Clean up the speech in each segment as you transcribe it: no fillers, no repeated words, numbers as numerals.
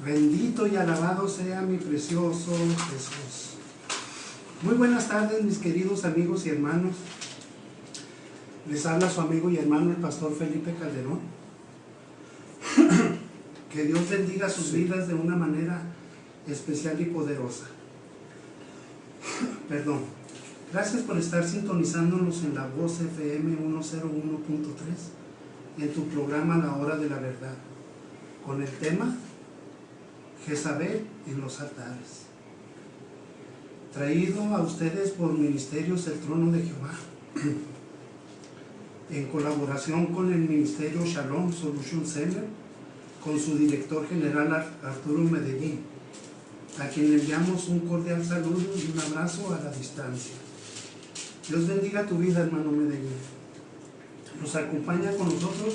Bendito y alabado sea mi precioso Jesús. Muy buenas tardes, mis queridos amigos y hermanos. Les habla su amigo y hermano el pastor Felipe Calderón. Que Dios bendiga sus vidas de una manera especial y poderosa. Perdón. Gracias por estar sintonizándonos en la Voz FM 101.3 en tu programa La Hora de la Verdad, con el tema Jezabel en los altares. Traído a ustedes por Ministerios El Trono de Jehová, en colaboración con el Ministerio Shalom Solution Center, con su director general Arturo Medellín, a quien le enviamos un cordial saludo y un abrazo a la distancia. Dios bendiga tu vida, hermano Medellín. Nos acompaña con nosotros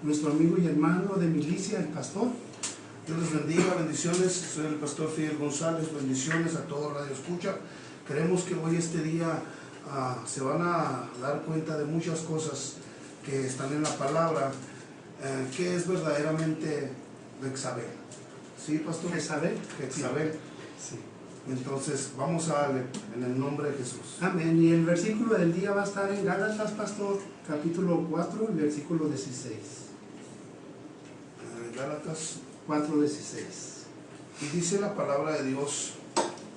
nuestro amigo y hermano de milicia, el pastor. Dios les bendiga, bendiciones. Soy el pastor Fidel González, bendiciones a todo Radio Escucha. Creemos que hoy este día se van a dar cuenta de muchas cosas que están en la palabra, que es verdaderamente Jezabel. ¿Sí, pastor? Jezabel. Jezabel. Sí. Entonces vamos a darle en el nombre de Jesús. Amén. Y el versículo del día va a estar en Gálatas, pastor, capítulo 4, versículo 16. Gálatas 4:16. Y dice la palabra de Dios,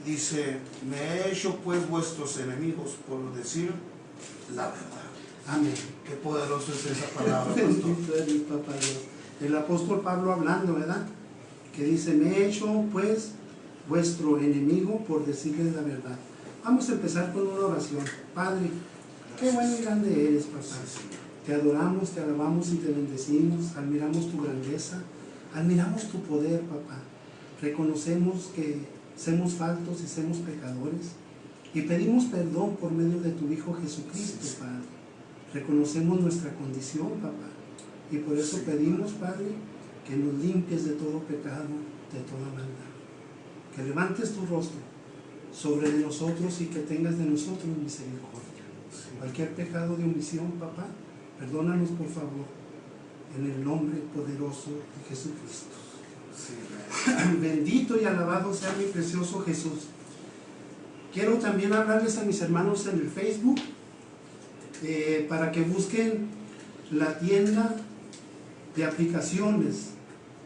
dice: me he hecho pues vuestros enemigos por decir la verdad. Amén. Qué poderoso es esa palabra, pastor. Bendito es mi papá Dios. El apóstol Pablo hablando, ¿verdad? Que dice: me he hecho pues vuestro enemigo por decirles la verdad. Vamos a empezar con una oración. Padre, qué bueno y grande eres, papá. Te adoramos, te alabamos y te bendecimos. Admiramos tu grandeza, admiramos tu poder, papá. Reconocemos que somos faltos y somos pecadores y pedimos perdón por medio de tu Hijo Jesucristo, Padre. Reconocemos nuestra condición, papá, y por eso pedimos, Padre, que nos limpies de todo pecado, de toda maldad. Que levantes tu rostro sobre nosotros y que tengas de nosotros misericordia. Cualquier pecado de omisión, papá, perdónanos por favor, en el nombre poderoso de Jesucristo. Sí, Bendito y alabado sea mi precioso Jesús. Quiero también hablarles a mis hermanos en el Facebook para que busquen la tienda de aplicaciones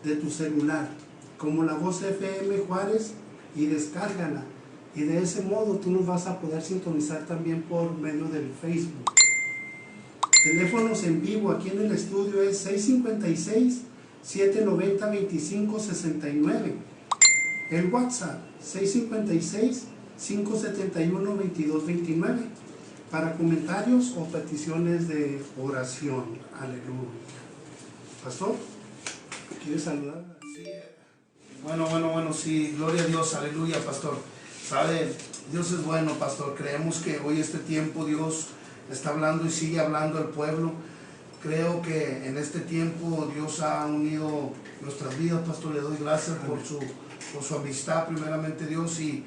de tu celular, como la Voz FM Juárez, y descárgala. Y de ese modo tú nos vas a poder sintonizar también por medio del Facebook. Teléfonos en vivo aquí en el estudio es 656-790-2569. El WhatsApp 656-571-2229 para comentarios o peticiones de oración. Aleluya. Pastor, ¿quieres saludar? sí. Bueno, sí, gloria a Dios, aleluya, pastor. Sabe, Dios es bueno, pastor. Creemos que hoy este tiempo Dios está hablando y sigue hablando al pueblo. Creo que en este tiempo Dios ha unido nuestras vidas, pastor. Le doy gracias por su amistad, primeramente, Dios, y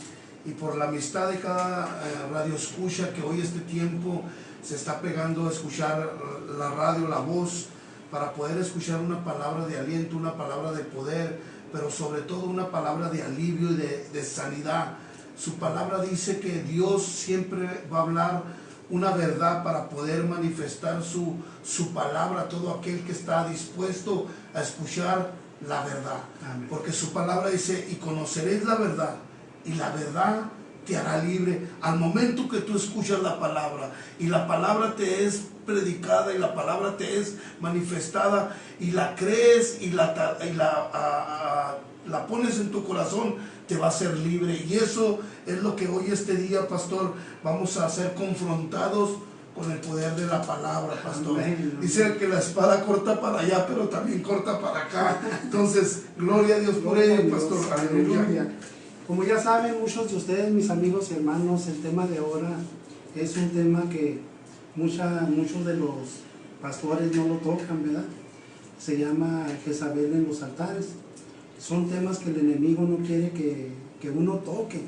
por la amistad de cada radio escucha que hoy este tiempo se está pegando a escuchar la radio, la voz, para poder escuchar una palabra de aliento, una palabra de poder, pero sobre todo una palabra de alivio y de sanidad. Su palabra dice que Dios siempre va a hablar una verdad para poder manifestar su palabra a todo aquel que está dispuesto a escuchar la verdad. Amén. Porque su palabra dice: y conoceréis la verdad, y la verdad te hará libre. Al momento que tú escuchas la palabra y la palabra te es predicada y la palabra te es manifestada y la crees y la pones en tu corazón, te va a hacer libre. Y eso es lo que hoy este día, pastor, vamos a ser confrontados con el poder de la palabra, pastor. Amén. Dice que la espada corta para allá, pero también corta para acá. Entonces, gloria a Dios por ello, pastor. Aleluya. Como ya saben muchos de ustedes, mis amigos y hermanos, el tema de ahora es un tema que muchos de los pastores no lo tocan, ¿verdad? Se llama Jezabel en los altares. Son temas que el enemigo no quiere que uno toque,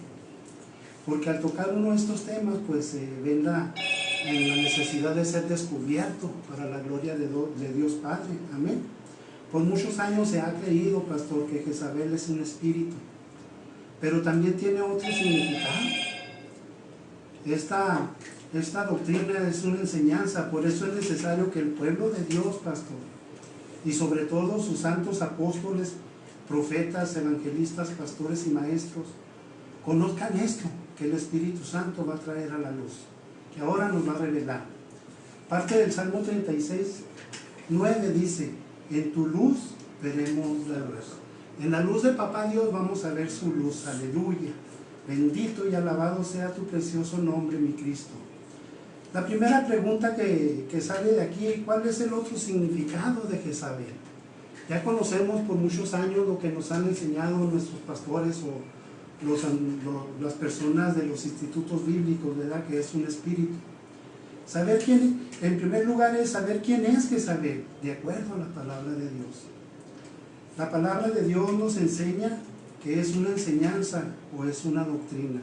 porque al tocar uno de estos temas, pues se ve en la necesidad de ser descubierto para la gloria de Dios Padre. Amén. Por muchos años se ha creído, pastor, que Jezabel es un espíritu, pero también tiene otro significado. Esta doctrina es una enseñanza, por eso es necesario que el pueblo de Dios, pastor, y sobre todo sus santos apóstoles, profetas, evangelistas, pastores y maestros, conozcan esto, que el Espíritu Santo va a traer a la luz, que ahora nos va a revelar. Parte del Salmo 36, 9 dice: en tu luz veremos la luz. En la luz de Papá Dios vamos a ver su luz, aleluya. Bendito y alabado sea tu precioso nombre, mi Cristo. La primera pregunta que sale de aquí: ¿cuál es el otro significado de Jezabel? Ya conocemos por muchos años lo que nos han enseñado nuestros pastores o las personas de los institutos bíblicos, ¿verdad? Que es un espíritu. Saber quién, en primer lugar, es saber quién es Jezabel, de acuerdo a la palabra de Dios. La palabra de Dios nos enseña que es una enseñanza o es una doctrina.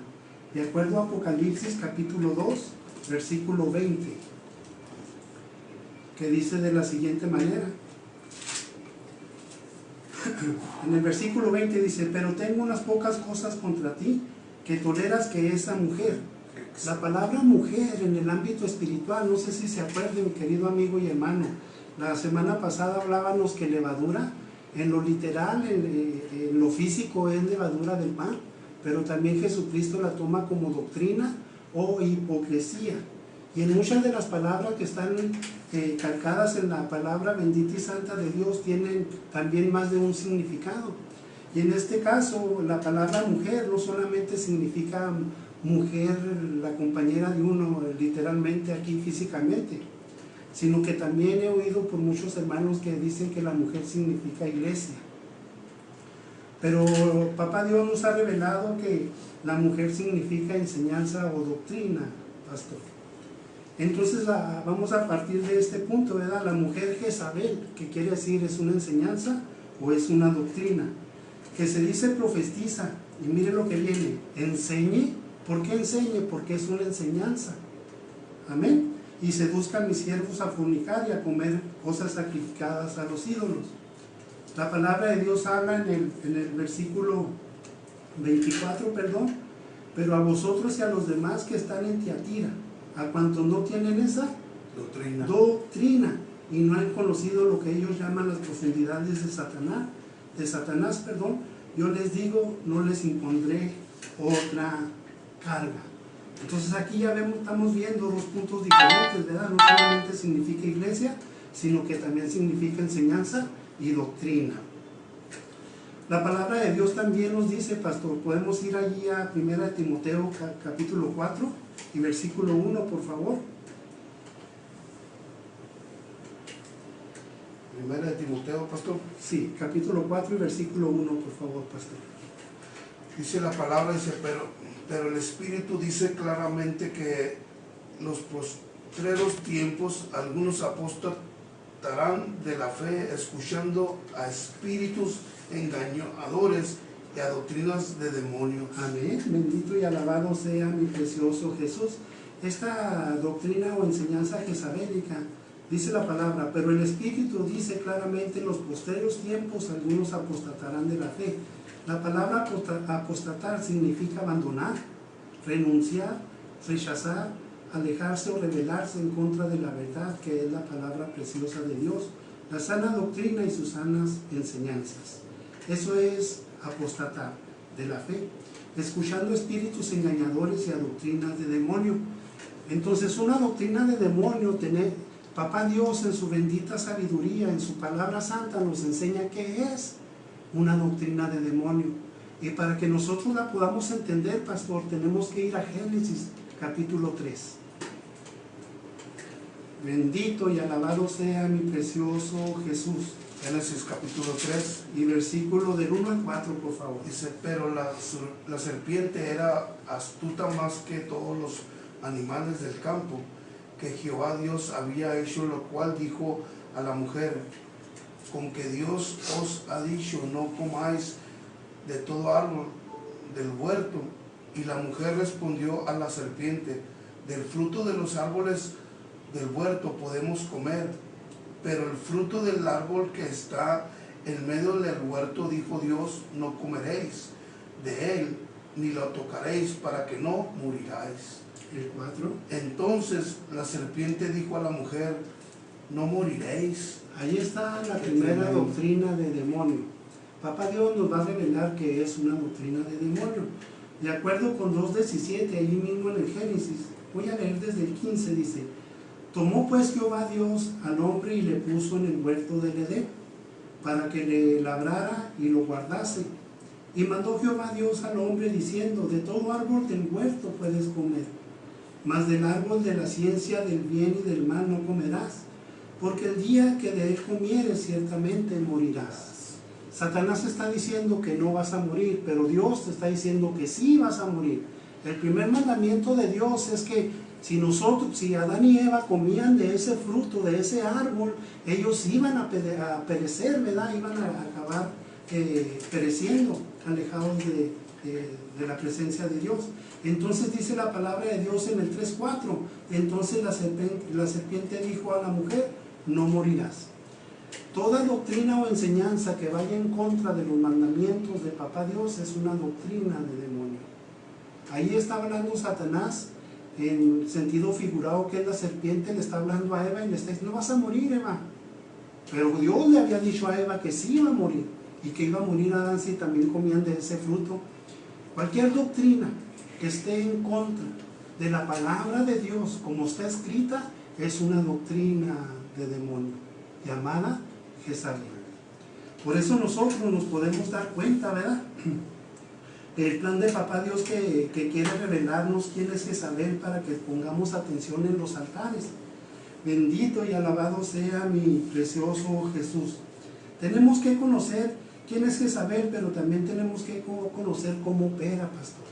De acuerdo a Apocalipsis capítulo 2, versículo 20, que dice de la siguiente manera. En el versículo 20 dice: pero tengo unas pocas cosas contra ti, que toleras que esa mujer. La palabra mujer en el ámbito espiritual, no sé si se acuerdan, mi querido amigo y hermano, la semana pasada hablábamos que levadura, en lo literal, en lo físico, es levadura del pan, pero también Jesucristo la toma como doctrina o hipocresía. Y en muchas de las palabras que están calcadas en la palabra bendita y santa de Dios tienen también más de un significado. Y en este caso, la palabra mujer no solamente significa mujer, la compañera de uno, literalmente aquí físicamente, sino que también he oído por muchos hermanos que dicen que la mujer significa iglesia. Pero Papá Dios nos ha revelado que la mujer significa enseñanza o doctrina, pastor. Entonces vamos a partir de este punto, ¿verdad? La mujer Jezabel, que quiere decir es una enseñanza o es una doctrina, que se dice profetiza, y mire lo que viene: enseñe. ¿Por qué enseñe? Porque es una enseñanza. Amén. Y seduzca a mis siervos a fornicar y a comer cosas sacrificadas a los ídolos. La palabra de Dios habla en el versículo 24, pero a vosotros y a los demás que están en Tiatira, a cuantos no tienen esa doctrina y no han conocido lo que ellos llaman las profundidades de Satanás, yo les digo, no les impondré otra carga. Entonces aquí ya estamos viendo dos puntos diferentes, ¿verdad? No solamente significa iglesia, sino que también significa enseñanza y doctrina. La palabra de Dios también nos dice, pastor, podemos ir allí a 1 Timoteo capítulo 4 y versículo 1, por favor. 1 Timoteo, pastor. Sí, capítulo 4 y versículo 1, por favor, pastor. Dice la palabra, dice, pero el Espíritu dice claramente que los postreros tiempos algunos apostatarán de la fe, escuchando a espíritus engañadores y a doctrinas de demonios. Amén. Bendito y alabado sea mi precioso Jesús. Esta doctrina o enseñanza jezabélica, dice la palabra, pero el Espíritu dice claramente: en los postreros tiempos algunos apostatarán de la fe. La palabra apostatar significa abandonar, renunciar, rechazar, alejarse o rebelarse en contra de la verdad, que es la palabra preciosa de Dios, la sana doctrina y sus sanas enseñanzas. Eso es apostatar de la fe, escuchando espíritus engañadores y a doctrinas de demonio. Entonces, una doctrina de demonio, Papá Dios en su bendita sabiduría, en su palabra santa, nos enseña qué es una doctrina de demonio. Y para que nosotros la podamos entender, pastor, tenemos que ir a Génesis capítulo 3. Bendito y alabado sea mi precioso Jesús. Génesis capítulo 3 y versículo del 1 al 4, por favor. dice: pero la serpiente era astuta más que todos los animales del campo que Jehová Dios había hecho, lo cual dijo a la mujer: con que Dios os ha dicho, no comáis de todo árbol del huerto. Y la mujer respondió a la serpiente: del fruto de los árboles del huerto podemos comer, pero el fruto del árbol que está en medio del huerto dijo Dios, no comeréis de él, ni lo tocaréis, para que no muriráis. El 4. Entonces la serpiente dijo a la mujer, no moriréis. Ahí está la primera doctrina de demonio. Papá Dios nos va a revelar que es una doctrina de demonio. De acuerdo con 2:17, allí mismo en el Génesis, voy a leer desde el 15, dice: tomó pues Jehová Dios al hombre y le puso en el huerto del Edén, para que le labrara y lo guardase. Y mandó Jehová Dios al hombre diciendo: de todo árbol del huerto puedes comer, mas del árbol de la ciencia del bien y del mal no comerás, porque el día que de él comieres ciertamente morirás. Satanás está diciendo que no vas a morir, pero Dios te está diciendo que sí vas a morir. El primer mandamiento de Dios es que si Adán y Eva comían de ese fruto, de ese árbol, ellos iban a perecer, ¿verdad? Iban a acabar pereciendo, alejados de la presencia de Dios. Entonces dice la palabra de Dios en el 3:4, entonces la serpiente dijo a la mujer, no morirás. Toda doctrina o enseñanza que vaya en contra de los mandamientos de Papá Dios es una doctrina de demonio. Ahí está hablando Satanás en sentido figurado, que es la serpiente, le está hablando a Eva y le está diciendo, no vas a morir, Eva. Pero Dios le había dicho a Eva que sí iba a morir, y que iba a morir Adán si también comían de ese fruto. Cualquier doctrina que esté en contra de la palabra de Dios, como está escrita, es una doctrina de demonio, llamada Jezabel. Por eso nosotros nos podemos dar cuenta, ¿verdad? El plan de Papá Dios que quiere revelarnos quién es Jezabel, para que pongamos atención en los altares. Bendito y alabado sea mi precioso Jesús. Tenemos que conocer quién es Jezabel, pero también tenemos que conocer cómo opera, pastor.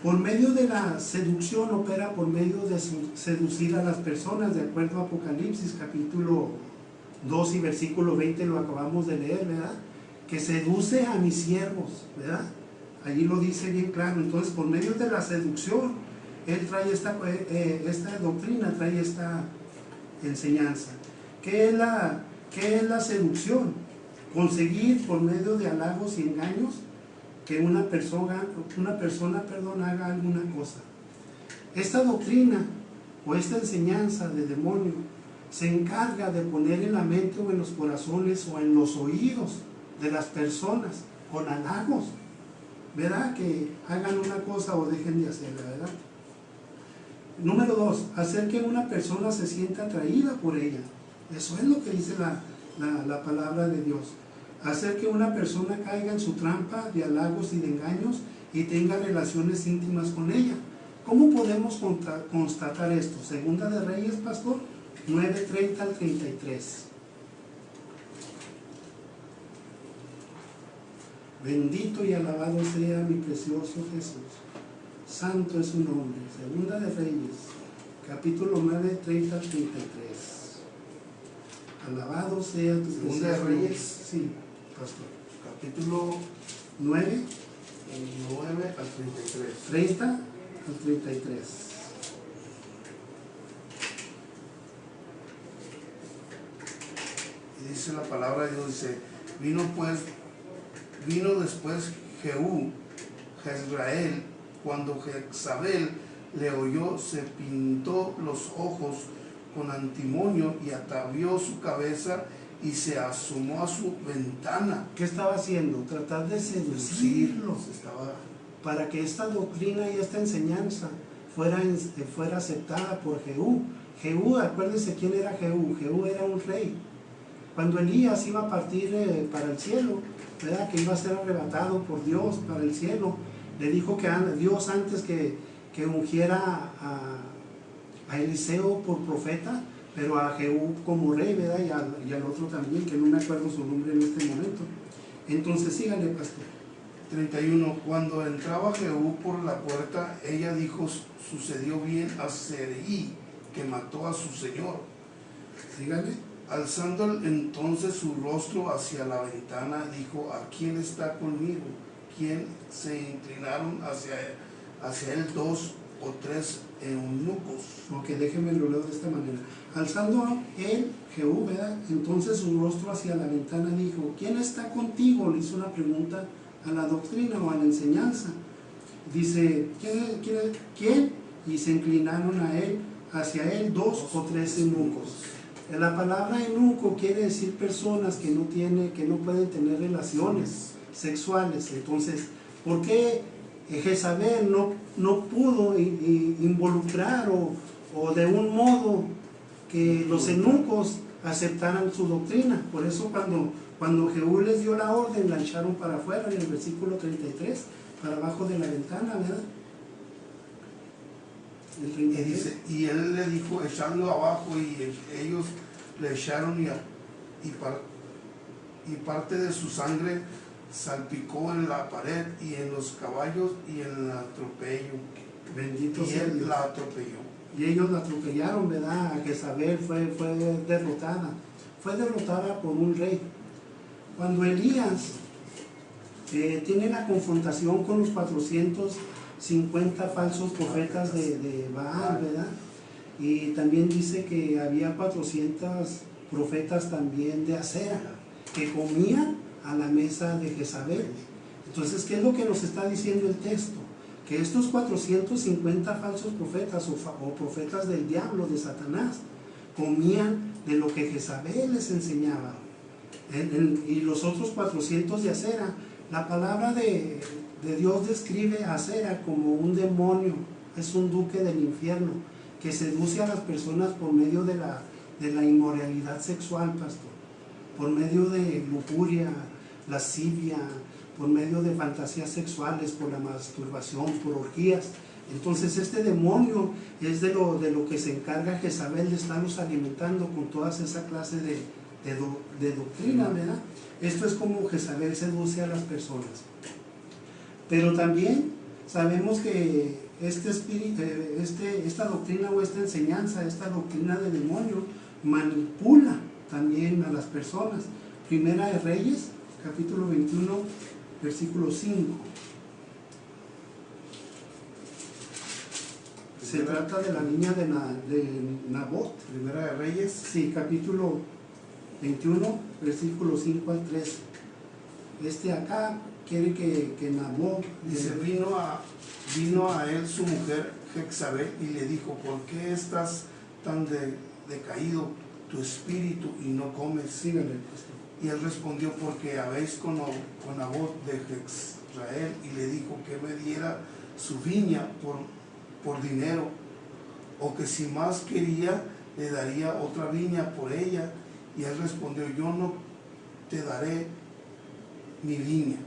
Por medio de la seducción opera, por medio de seducir a las personas, de acuerdo a Apocalipsis capítulo 2 y versículo 20, lo acabamos de leer, ¿verdad? Que seduce a mis siervos, ¿verdad? Allí lo dice bien claro. Entonces, por medio de la seducción, él trae esta doctrina, trae esta enseñanza. ¿Qué es la seducción? Conseguir por medio de halagos y engaños que una persona haga alguna cosa. Esta doctrina o esta enseñanza de demonio se encarga de poner en la mente o en los corazones o en los oídos de las personas con halagos, ¿verdad? Que hagan una cosa o dejen de hacerla, ¿verdad? Número 2, hacer que una persona se sienta atraída por ella. Eso es lo que dice la palabra de Dios. Hacer que una persona caiga en su trampa de halagos y de engaños y tenga relaciones íntimas con ella. ¿Cómo podemos constatar esto? Segunda de Reyes, pastor, 9:30 al 33. Bendito y alabado sea mi precioso Jesús. Santo es su nombre. Segunda de Reyes, capítulo 9, 30 al 33. Alabado sea tu precioso Segunda de Reyes, sí, pastor. capítulo 9, 9 al 33. 30 al 33. Y dice la palabra de Dios, dice, vino después Jehú, Jezreel, cuando Jezabel le oyó, se pintó los ojos con antimonio y atavió su cabeza y se asomó a su ventana. ¿Qué estaba haciendo? Tratar de seducirlo Estaba para que esta doctrina y esta enseñanza fuera aceptada por Jehú. Jehú, acuérdense quién era Jehú. Jehú era un rey. Cuando Elías iba a partir para el cielo, ¿verdad? Que iba a ser arrebatado por Dios para el cielo, le dijo que Dios, antes que ungiera a Eliseo por profeta, pero a Jehú como rey, ¿verdad? Y al otro también, que no me acuerdo su nombre en este momento. Entonces síganle, pastor. 31. Cuando entraba Jehú por la puerta, ella dijo, sucedió bien a Serí, que mató a su señor. Síganle. Alzando entonces su rostro hacia la ventana, dijo, ¿a quién está conmigo? ¿Quién? Se inclinaron hacia él dos, o 3 eunucos. Ok, déjenme lo leo de esta manera. Alzando él, Jehú, ¿verdad? Entonces su rostro hacia la ventana dijo, ¿quién está contigo? Le hizo una pregunta a la doctrina o a la enseñanza. Dice, ¿quién? Y se inclinaron hacia él 2 o 3 eunucos. La palabra eunuco quiere decir personas que no pueden tener relaciones sexuales. Entonces, ¿por qué Jezabel no pudo involucrar o de un modo que los eunucos aceptaran su doctrina? Por eso cuando Jehú les dio la orden, la echaron para afuera en el versículo 33, para abajo de la ventana, ¿verdad? El 33. Y dice, y él le dijo, echando abajo, y ellos le echaron y parte de su sangre salpicó en la pared y en los caballos y en el atropello. Bendito sea Y él Dios. la atropelló. Y ellos la atropellaron, ¿verdad? A Jezabel fue derrotada. Fue derrotada por un rey. Cuando Elías tiene la confrontación con los 450 falsos profetas de Baal, ¿verdad? Y también dice que había 400 profetas también de Acera que comían a la mesa de Jezabel. Entonces, ¿qué es lo que nos está diciendo el texto? Que estos 450 falsos profetas o profetas del diablo, de Satanás, comían de lo que Jezabel les enseñaba. Y los otros 400 de Acera, la palabra de Dios describe a Acera como un demonio, es un duque del infierno, que seduce a las personas por medio de la inmoralidad sexual, pastor, por medio de lujuria, lascivia, por medio de fantasías sexuales, por la masturbación, por orgías. Entonces este demonio es de lo que se encarga Jezabel de estarlos alimentando con toda esa clase de doctrina, ¿verdad? Esto es como Jezabel seduce a las personas. Pero también sabemos que esta doctrina o esta enseñanza, esta doctrina del demonio, manipula también a las personas. Primera de Reyes, capítulo 21, versículo 5. Se trata de la niña de Nabot. Primera de Reyes. Sí, capítulo 21, versículo 5 al 3. Acá quiere que Nabot Dice, vino a él su mujer Jezabel y le dijo, ¿por qué estás tan decaído tu espíritu y no comes? Sígale, pastor. Y él respondió, porque habéis con Nabot de Jezreel, y le dijo que me diera su viña por dinero, o que si más quería le daría otra viña por ella. Y él respondió, yo no te daré mi viña.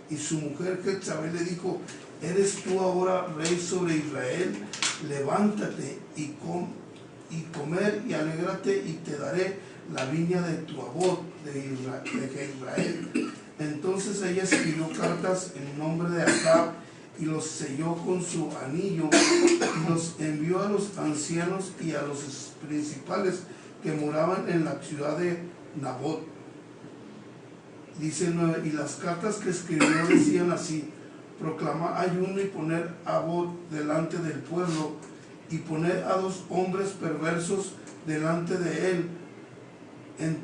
Y su mujer Jezabel le dijo, ¿eres tú ahora rey sobre Israel? Levántate y comer y alégrate, y te daré la viña de tu Nabot de Israel. Entonces ella escribió cartas en nombre de Acab y los selló con su anillo y los envió a los ancianos y a los principales que moraban en la ciudad de Nabot. Dice 9, y las cartas que escribió decían así: proclamar ayuno y poner a Nabot delante del pueblo, y poner a 2 hombres perversos delante de él en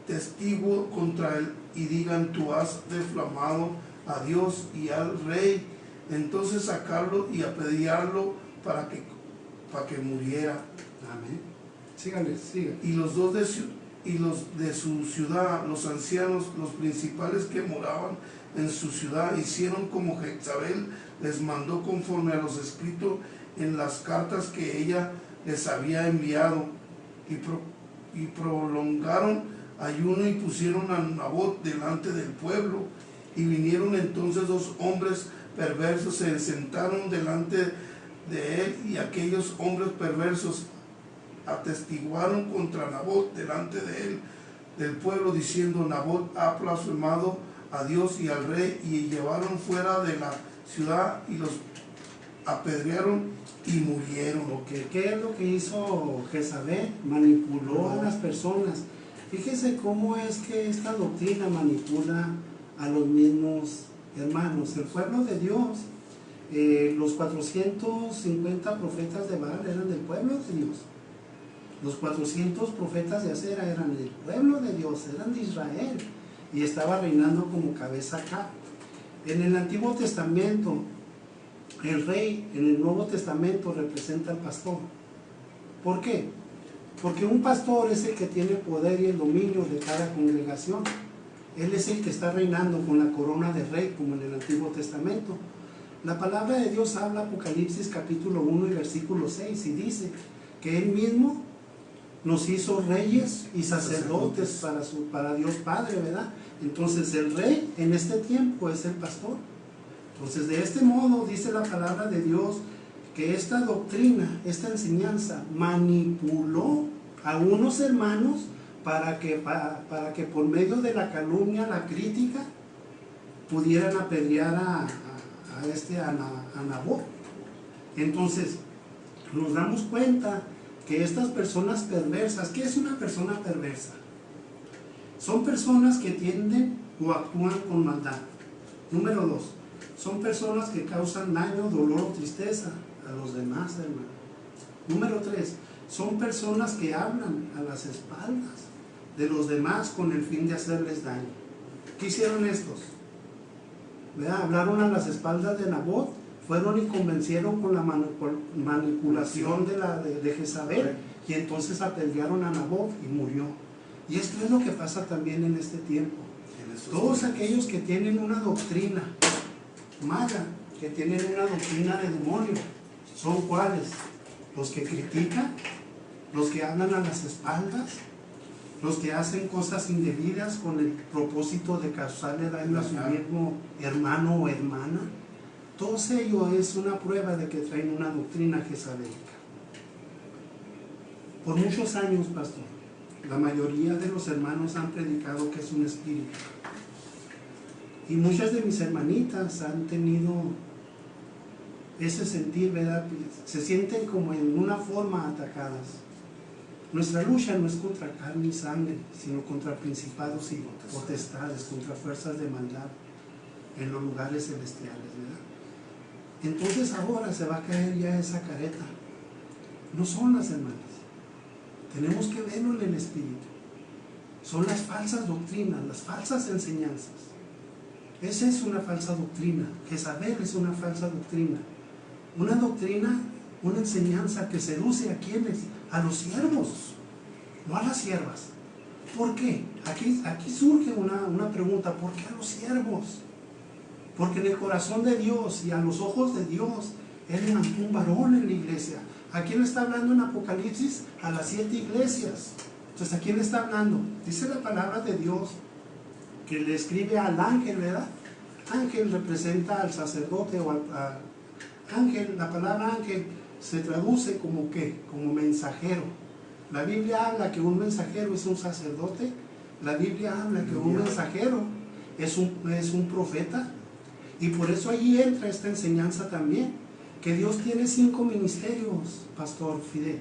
testigo contra él, y digan, tú has defamado a Dios y al rey. Entonces sacarlo y apedrearlo para que muriera. Amén. Síganle, sigan. Y los de su ciudad, los ancianos, los principales que moraban en su ciudad, hicieron como Jezabel les mandó, conforme a los escritos en las cartas que ella les había enviado, y prolongaron ayuno y pusieron a Nabot delante del pueblo. Y vinieron entonces 2 hombres perversos, se sentaron delante de él, y aquellos hombres perversos atestiguaron contra Nabot delante de él, del pueblo, diciendo, Nabot ha blasfemado a Dios y al rey. Y llevaron fuera de la ciudad y los apedrearon y murieron. ¿Qué es lo que hizo Jezabel? Manipuló a las personas. Fíjese cómo es que esta doctrina manipula a los mismos hermanos. El pueblo de Dios los 450 profetas de Baal eran del pueblo de Dios. Los 400 profetas de Acera eran del pueblo de Dios, eran de Israel, y estaba reinando como cabeza acá. En el Antiguo Testamento, el rey en el Nuevo Testamento representa al pastor. ¿Por qué? Porque un pastor es el que tiene el poder y el dominio de cada congregación. Él es el que está reinando con la corona de rey, como en el Antiguo Testamento. La palabra de Dios habla, Apocalipsis capítulo 1 y versículo 6, y dice que Él mismo nos hizo reyes y sacerdotes para Dios Padre, ¿verdad? Entonces el rey en este tiempo es el pastor. Entonces de este modo dice la palabra de Dios que esta doctrina, esta enseñanza manipuló a unos hermanos para que por medio de la calumnia, la crítica, pudieran apedrear a Nabot. Entonces nos damos cuenta que estas personas perversas, ¿qué es una persona perversa? Son personas que tienden o actúan con maldad. Número 2, son personas que causan daño, dolor o tristeza a los demás, hermano. Número 3, son personas que hablan a las espaldas de los demás con el fin de hacerles daño. ¿Qué hicieron estos? ¿Verdad? Hablaron a las espaldas de Nabot, fueron y convencieron con la manipulación de Jezabel, y entonces apedrearon a Nabot y murió. Y esto es lo que pasa también en este tiempo. Todos aquellos que tienen una doctrina mala, que tienen una doctrina de demonio, ¿son cuáles? Los que critican, los que hablan a las espaldas, los que hacen cosas indebidas con el propósito de causarle daño a su mismo hermano o hermana. Todo ello es una prueba de que traen una doctrina jezabelica. Por muchos años, pastor, la mayoría de los hermanos han predicado que es un espíritu. Y muchas de mis hermanitas han tenido ese sentir, ¿verdad? Se sienten como en una forma atacadas. Nuestra lucha no es contra carne y sangre, sino contra principados y potestades, contra fuerzas de maldad en los lugares celestiales, ¿verdad? Entonces ahora se va a caer ya esa careta. No son las hermanas. Tenemos que verlo en el espíritu. Son las falsas doctrinas, las falsas enseñanzas. Esa es una falsa doctrina. Jezabel es una falsa doctrina. Una doctrina, una enseñanza que seduce a quienes, a los siervos, no a las siervas. ¿Por qué? Aquí surge una pregunta. ¿Por qué a los siervos? Porque en el corazón de Dios y a los ojos de Dios, Él levantó un varón en la iglesia. ¿A quién le está hablando en Apocalipsis? A las 7 iglesias. Entonces, ¿a quién le está hablando? Dice la palabra de Dios que le escribe al ángel, ¿verdad? Ángel representa al sacerdote o al ángel. La palabra ángel se traduce como ¿qué? Como mensajero. La Biblia habla que un mensajero es un sacerdote. La Biblia habla que un mensajero es un profeta. Y por eso allí entra esta enseñanza también, que Dios tiene 5 ministerios, Pastor Fidel.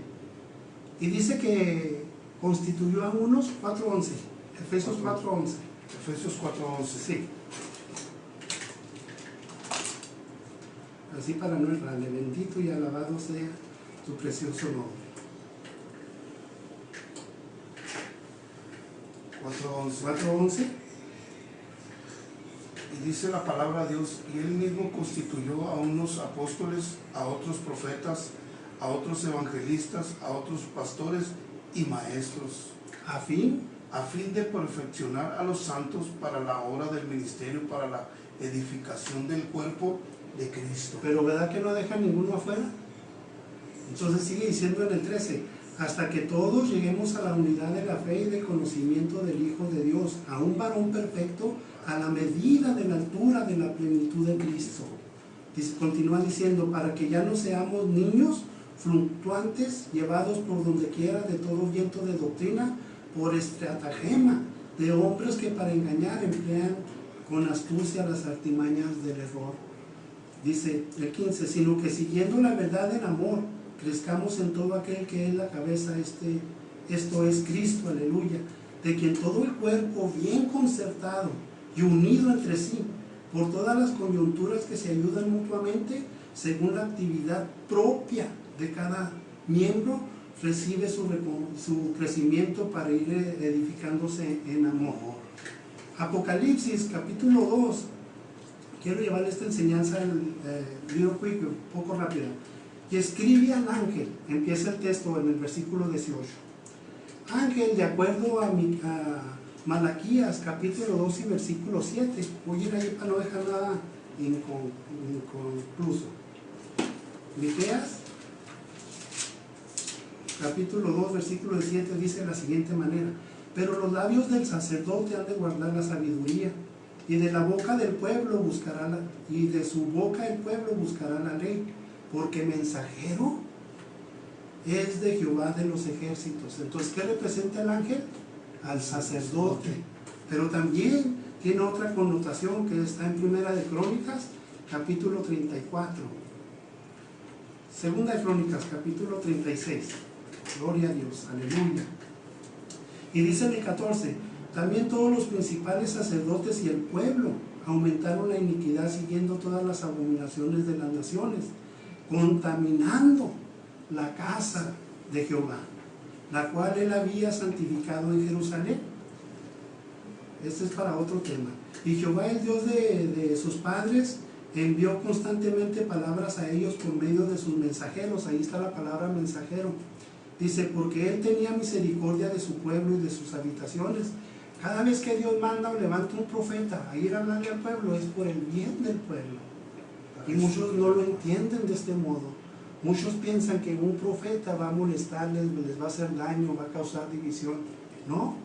Y dice que constituyó a unos 4:11, Efesios 4:11. Efesios 4:11. Sí. Así para no errarle, bendito y alabado sea tu precioso nombre. 4:11. Y dice la palabra de Dios, y Él mismo constituyó a unos apóstoles, a otros profetas, a otros evangelistas, a otros pastores y maestros, ¿A fin? a fin de perfeccionar a los santos para la obra del ministerio, para la edificación del cuerpo de Cristo. Pero ¿verdad que no deja ninguno afuera? Entonces sigue diciendo en el 13, hasta que todos lleguemos a la unidad de la fe y del conocimiento del Hijo de Dios, a un varón perfecto, a la medida de la altura de la plenitud de Cristo. Continúa diciendo, para que ya no seamos niños fluctuantes, llevados por donde quiera de todo viento de doctrina, por estratagema de hombres que para engañar emplean con astucia las artimañas del error. Dice el 15, sino que siguiendo la verdad en amor, crezcamos en todo aquel que es la cabeza, esto es Cristo, aleluya, de quien todo el cuerpo bien concertado y unido entre sí, por todas las coyunturas que se ayudan mutuamente, según la actividad propia de cada miembro, recibe su crecimiento para ir edificándose en amor. Apocalipsis capítulo 2, quiero llevarle esta enseñanza real quick, un poco rápida. Y escribe al ángel, empieza el texto en el versículo 18. Ángel, de acuerdo a Malaquías capítulo 2 y versículo 7, voy a ir ahí para no dejar nada inconcluso. Miqueas capítulo 2 versículo 7 dice de la siguiente manera: pero los labios del sacerdote han de guardar la sabiduría, y de la boca del pueblo buscará y de su boca el pueblo buscará la ley, porque mensajero es de Jehová de los ejércitos. Entonces, ¿qué representa el ángel? Al sacerdote. Pero también tiene otra connotación que está en Primera de Crónicas capítulo 34, Segunda de Crónicas capítulo 36. Gloria a Dios, aleluya. Y dice en el 14: también todos los principales sacerdotes y el pueblo aumentaron la iniquidad siguiendo todas las abominaciones de las naciones, contaminando la casa de Jehová, la cual él había santificado en Jerusalén. Este es para otro tema. Y Jehová, el Dios de sus padres, envió constantemente palabras a ellos por medio de sus mensajeros. Ahí está la palabra mensajero. Dice, porque él tenía misericordia de su pueblo y de sus habitaciones. Cada vez que Dios manda o levanta un profeta a ir a hablarle al pueblo, es por el bien del pueblo. Y muchos no lo entienden de este modo. Muchos piensan que un profeta va a molestarles, les va a hacer daño, va a causar división. No.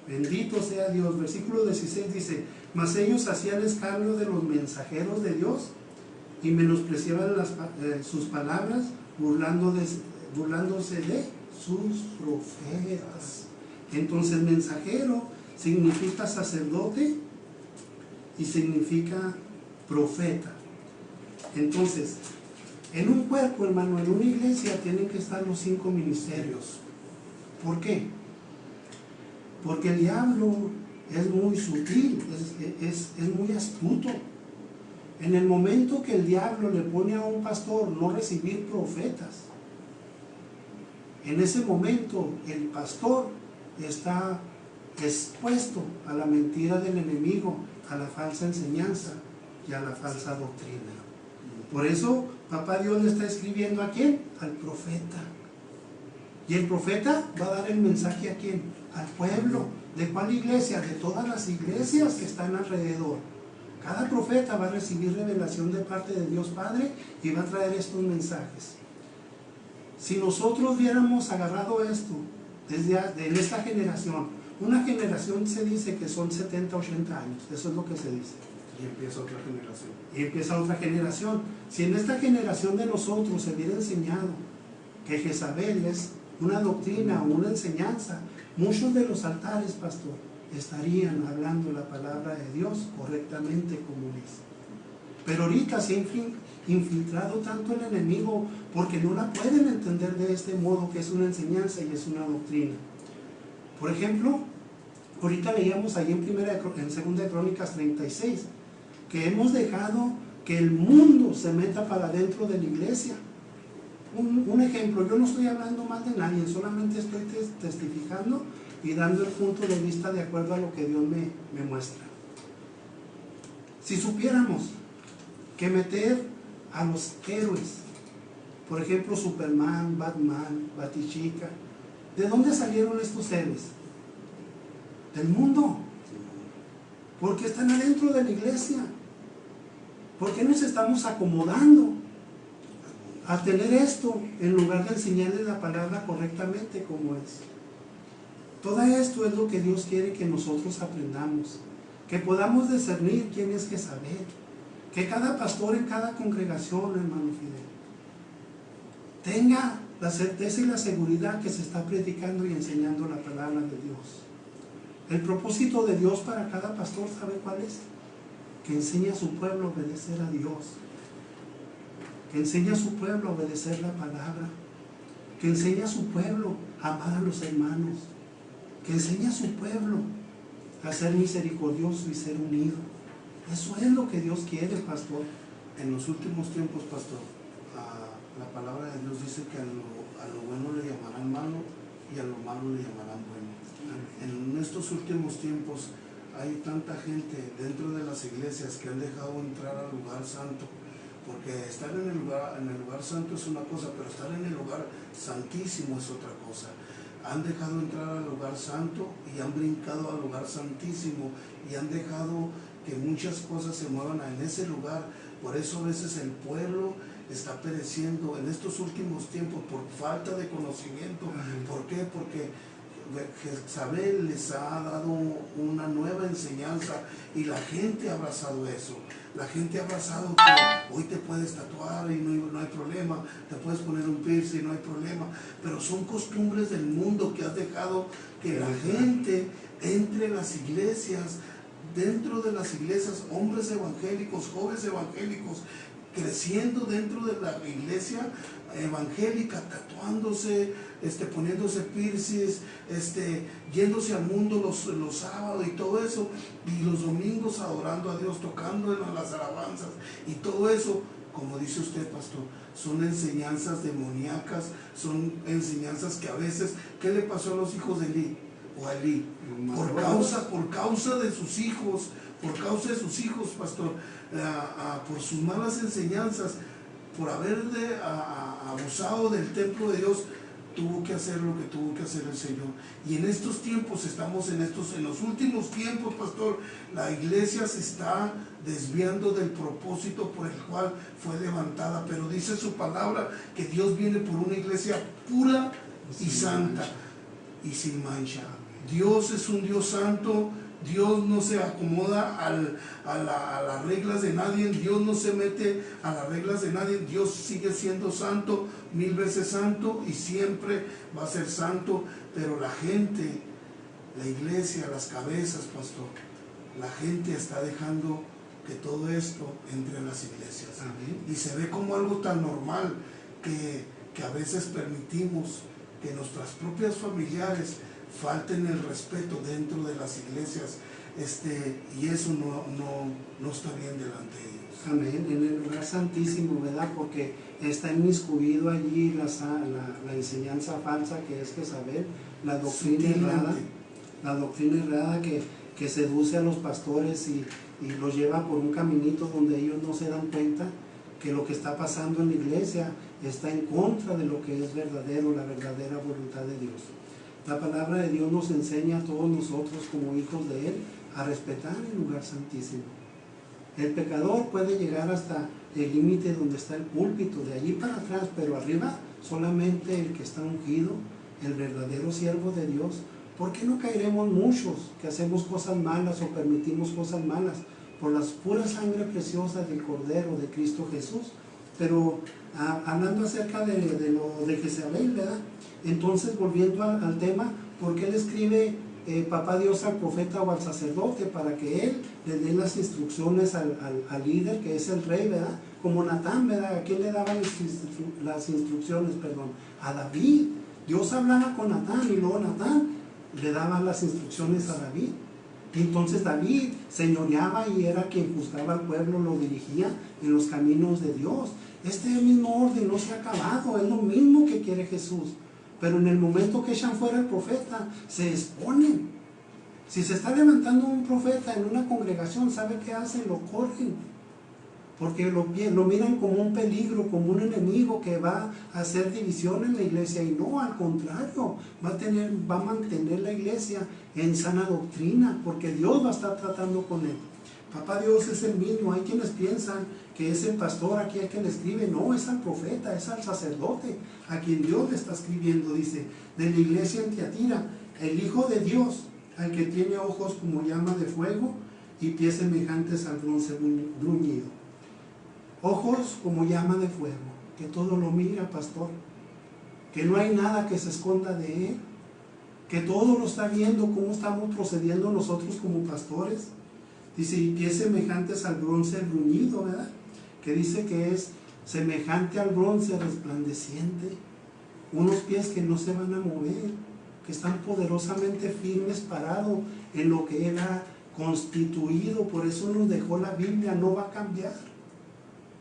Bendito sea Dios. Versículo 16 dice: mas ellos hacían escarnio de los mensajeros de Dios y menospreciaban sus palabras, burlándose de sus profetas. Entonces, mensajero significa sacerdote y significa profeta. Entonces, en un cuerpo, hermano, en una iglesia tienen que estar los 5 ministerios. ¿Por qué? Porque el diablo es muy sutil, es muy astuto. En el momento que el diablo le pone a un pastor no recibir profetas, en ese momento el pastor está expuesto a la mentira del enemigo, a la falsa enseñanza y a la falsa doctrina. Por eso Papá Dios le está escribiendo ¿a quién? Al profeta. Y el profeta va a dar el mensaje ¿a quién? Al pueblo. ¿De cuál iglesia? De todas las iglesias que están alrededor. Cada profeta va a recibir revelación de parte de Dios Padre y va a traer estos mensajes. Si nosotros hubiéramos agarrado esto en esta generación, una generación se dice que son 70, 80 años, eso es lo que se dice. Y empieza otra generación. Y empieza otra generación. Si en esta generación de nosotros se hubiera enseñado que Jezabel es una doctrina o una enseñanza, muchos de los altares, pastor, estarían hablando la palabra de Dios correctamente como es. Pero ahorita se ha infiltrado tanto el enemigo porque no la pueden entender de este modo, que es una enseñanza y es una doctrina. Por ejemplo, ahorita leíamos ahí en 2 de Crónicas 36 que hemos dejado que el mundo se meta para dentro de la iglesia. Un ejemplo, yo no estoy hablando mal de nadie, solamente estoy testificando y dando el punto de vista de acuerdo a lo que Dios me muestra. Si supiéramos que meter a los héroes, por ejemplo Superman, Batman, Batichica, ¿de dónde salieron estos héroes? Del mundo. Porque están adentro de la iglesia. ¿Por qué nos estamos acomodando a tener esto en lugar de enseñarles la palabra correctamente como es? Todo esto es lo que Dios quiere que nosotros aprendamos, que podamos discernir quién es Jezabel, que cada pastor en cada congregación, hermano Fidel, tenga la certeza y la seguridad que se está predicando y enseñando la palabra de Dios. El propósito de Dios para cada pastor, ¿sabe cuál es? Que enseñe a su pueblo a obedecer a Dios, que enseñe a su pueblo a obedecer la palabra, que enseñe a su pueblo a amar a los hermanos, que enseñe a su pueblo a ser misericordioso y ser unido. Eso es lo que Dios quiere, pastor. En los últimos tiempos, pastor, la palabra de Dios dice que a lo bueno le llamarán malo y a lo malo le llamarán bueno. En estos últimos tiempos hay tanta gente dentro de las iglesias que han dejado entrar al lugar santo, porque estar en el lugar santo es una cosa, pero estar en el lugar santísimo es otra cosa. Han dejado entrar al lugar santo y han brincado al lugar santísimo y han dejado que muchas cosas se muevan en ese lugar. Por eso a veces el pueblo está pereciendo en estos últimos tiempos por falta de conocimiento. ¿Por qué? Porque Jezabel les ha dado una nueva enseñanza y la gente ha abrazado eso. La gente ha abrazado que hoy te puedes tatuar y no hay problema, te puedes poner un piercing y no hay problema, pero son costumbres del mundo que has dejado que la gente entre en las iglesias, dentro de las iglesias, hombres evangélicos, jóvenes evangélicos, creciendo dentro de la iglesia evangélica, tatuándose, poniéndose piercings, yéndose al mundo los sábados y todo eso, y los domingos adorando a Dios, tocando en las alabanzas y todo eso. Como dice usted, pastor, son enseñanzas demoníacas, son enseñanzas que a veces, ¿qué le pasó a los hijos de Elí o a Elí? Por causa de sus hijos, pastor, por sus malas enseñanzas, por haber abusado del templo de Dios, tuvo que hacer lo que tuvo que hacer el Señor. Y en estos tiempos, estamos en los últimos tiempos, pastor, la iglesia se está desviando del propósito por el cual fue levantada, pero dice su palabra que Dios viene por una iglesia pura y santa y sin mancha. Dios es un Dios santo. Dios no se acomoda a las reglas de nadie. Dios no se mete a las reglas de nadie. Dios sigue siendo santo, 1000 veces santo, y siempre va a ser santo. Pero la gente, la iglesia, las cabezas, pastor, la gente está dejando que todo esto entre en las iglesias. Y se ve como algo tan normal que a veces permitimos que nuestras propias familiares falten el respeto dentro de las iglesias, y eso no está bien delante de ellos. Amén, en el lugar santísimo, ¿verdad? Porque está inmiscuido allí la enseñanza falsa que es Jezabel, la doctrina errada que seduce a los pastores y los lleva por un caminito donde ellos no se dan cuenta que lo que está pasando en la iglesia está en contra de lo que es verdadero, la verdadera voluntad de Dios. La palabra de Dios nos enseña a todos nosotros como hijos de Él a respetar el lugar santísimo. El pecador puede llegar hasta el límite donde está el púlpito, de allí para atrás, pero arriba solamente el que está ungido, el verdadero siervo de Dios. ¿Por qué no caeremos muchos que hacemos cosas malas o permitimos cosas malas? Por la pura sangre preciosa del Cordero de Cristo Jesús. Pero hablando acerca de lo de Jezabel, ¿verdad? Entonces, volviendo al tema, ¿por qué le escribe Papá Dios al profeta o al sacerdote? Para que él le dé las instrucciones al líder, que es el rey, ¿verdad? Como Natán, ¿verdad? ¿A quién le daba las instrucciones? A David. Dios hablaba con Natán y luego Natán le daba las instrucciones a David. Y entonces David señoreaba y era quien juzgaba al pueblo, lo dirigía en los caminos de Dios. Este mismo orden no se ha acabado, es lo mismo que quiere Jesús. Pero en el momento que echan fuera al profeta, se exponen. Si se está levantando un profeta en una congregación, ¿sabe qué hacen? Lo corren. Porque lo miran como un peligro, como un enemigo que va a hacer división en la iglesia. Y no, al contrario, va a mantener la iglesia en sana doctrina, porque Dios va a estar tratando con él. Papá Dios es el mismo. Hay quienes piensan que es el pastor aquí el que le escribe. No, es al profeta, es al sacerdote a quien Dios le está escribiendo. Dice, de la iglesia en Tiatira, el Hijo de Dios, al que tiene ojos como llama de fuego y pies semejantes al bronce bruñido. Ojos como llama de fuego, que todo lo mira, pastor, que no hay nada que se esconda de él, que todo lo está viendo, cómo estamos procediendo nosotros como pastores. Dice, y pies semejantes al bronce bruñido, ¿verdad? Que dice que es semejante al bronce resplandeciente. Unos pies que no se van a mover, que están poderosamente firmes, parados en lo que Él ha constituido, por eso nos dejó la Biblia, no va a cambiar,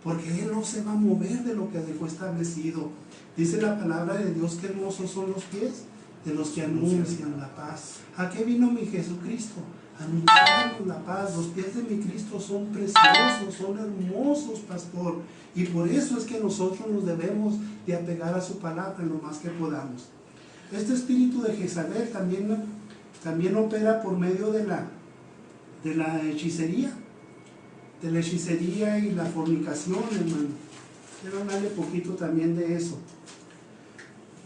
porque Él no se va a mover de lo que dejó establecido. Dice la palabra de Dios que hermosos son los pies de los que anuncian la paz. ¿A qué vino mi Jesucristo? A anunciarnos la paz. Los pies de mi Cristo son preciosos, son hermosos, pastor, y por eso es que nosotros nos debemos de apegar a su palabra en lo más que podamos. Este espíritu de Jezabel también opera por medio de la hechicería, y la fornicación, hermano. Quiero hablarle poquito también de eso.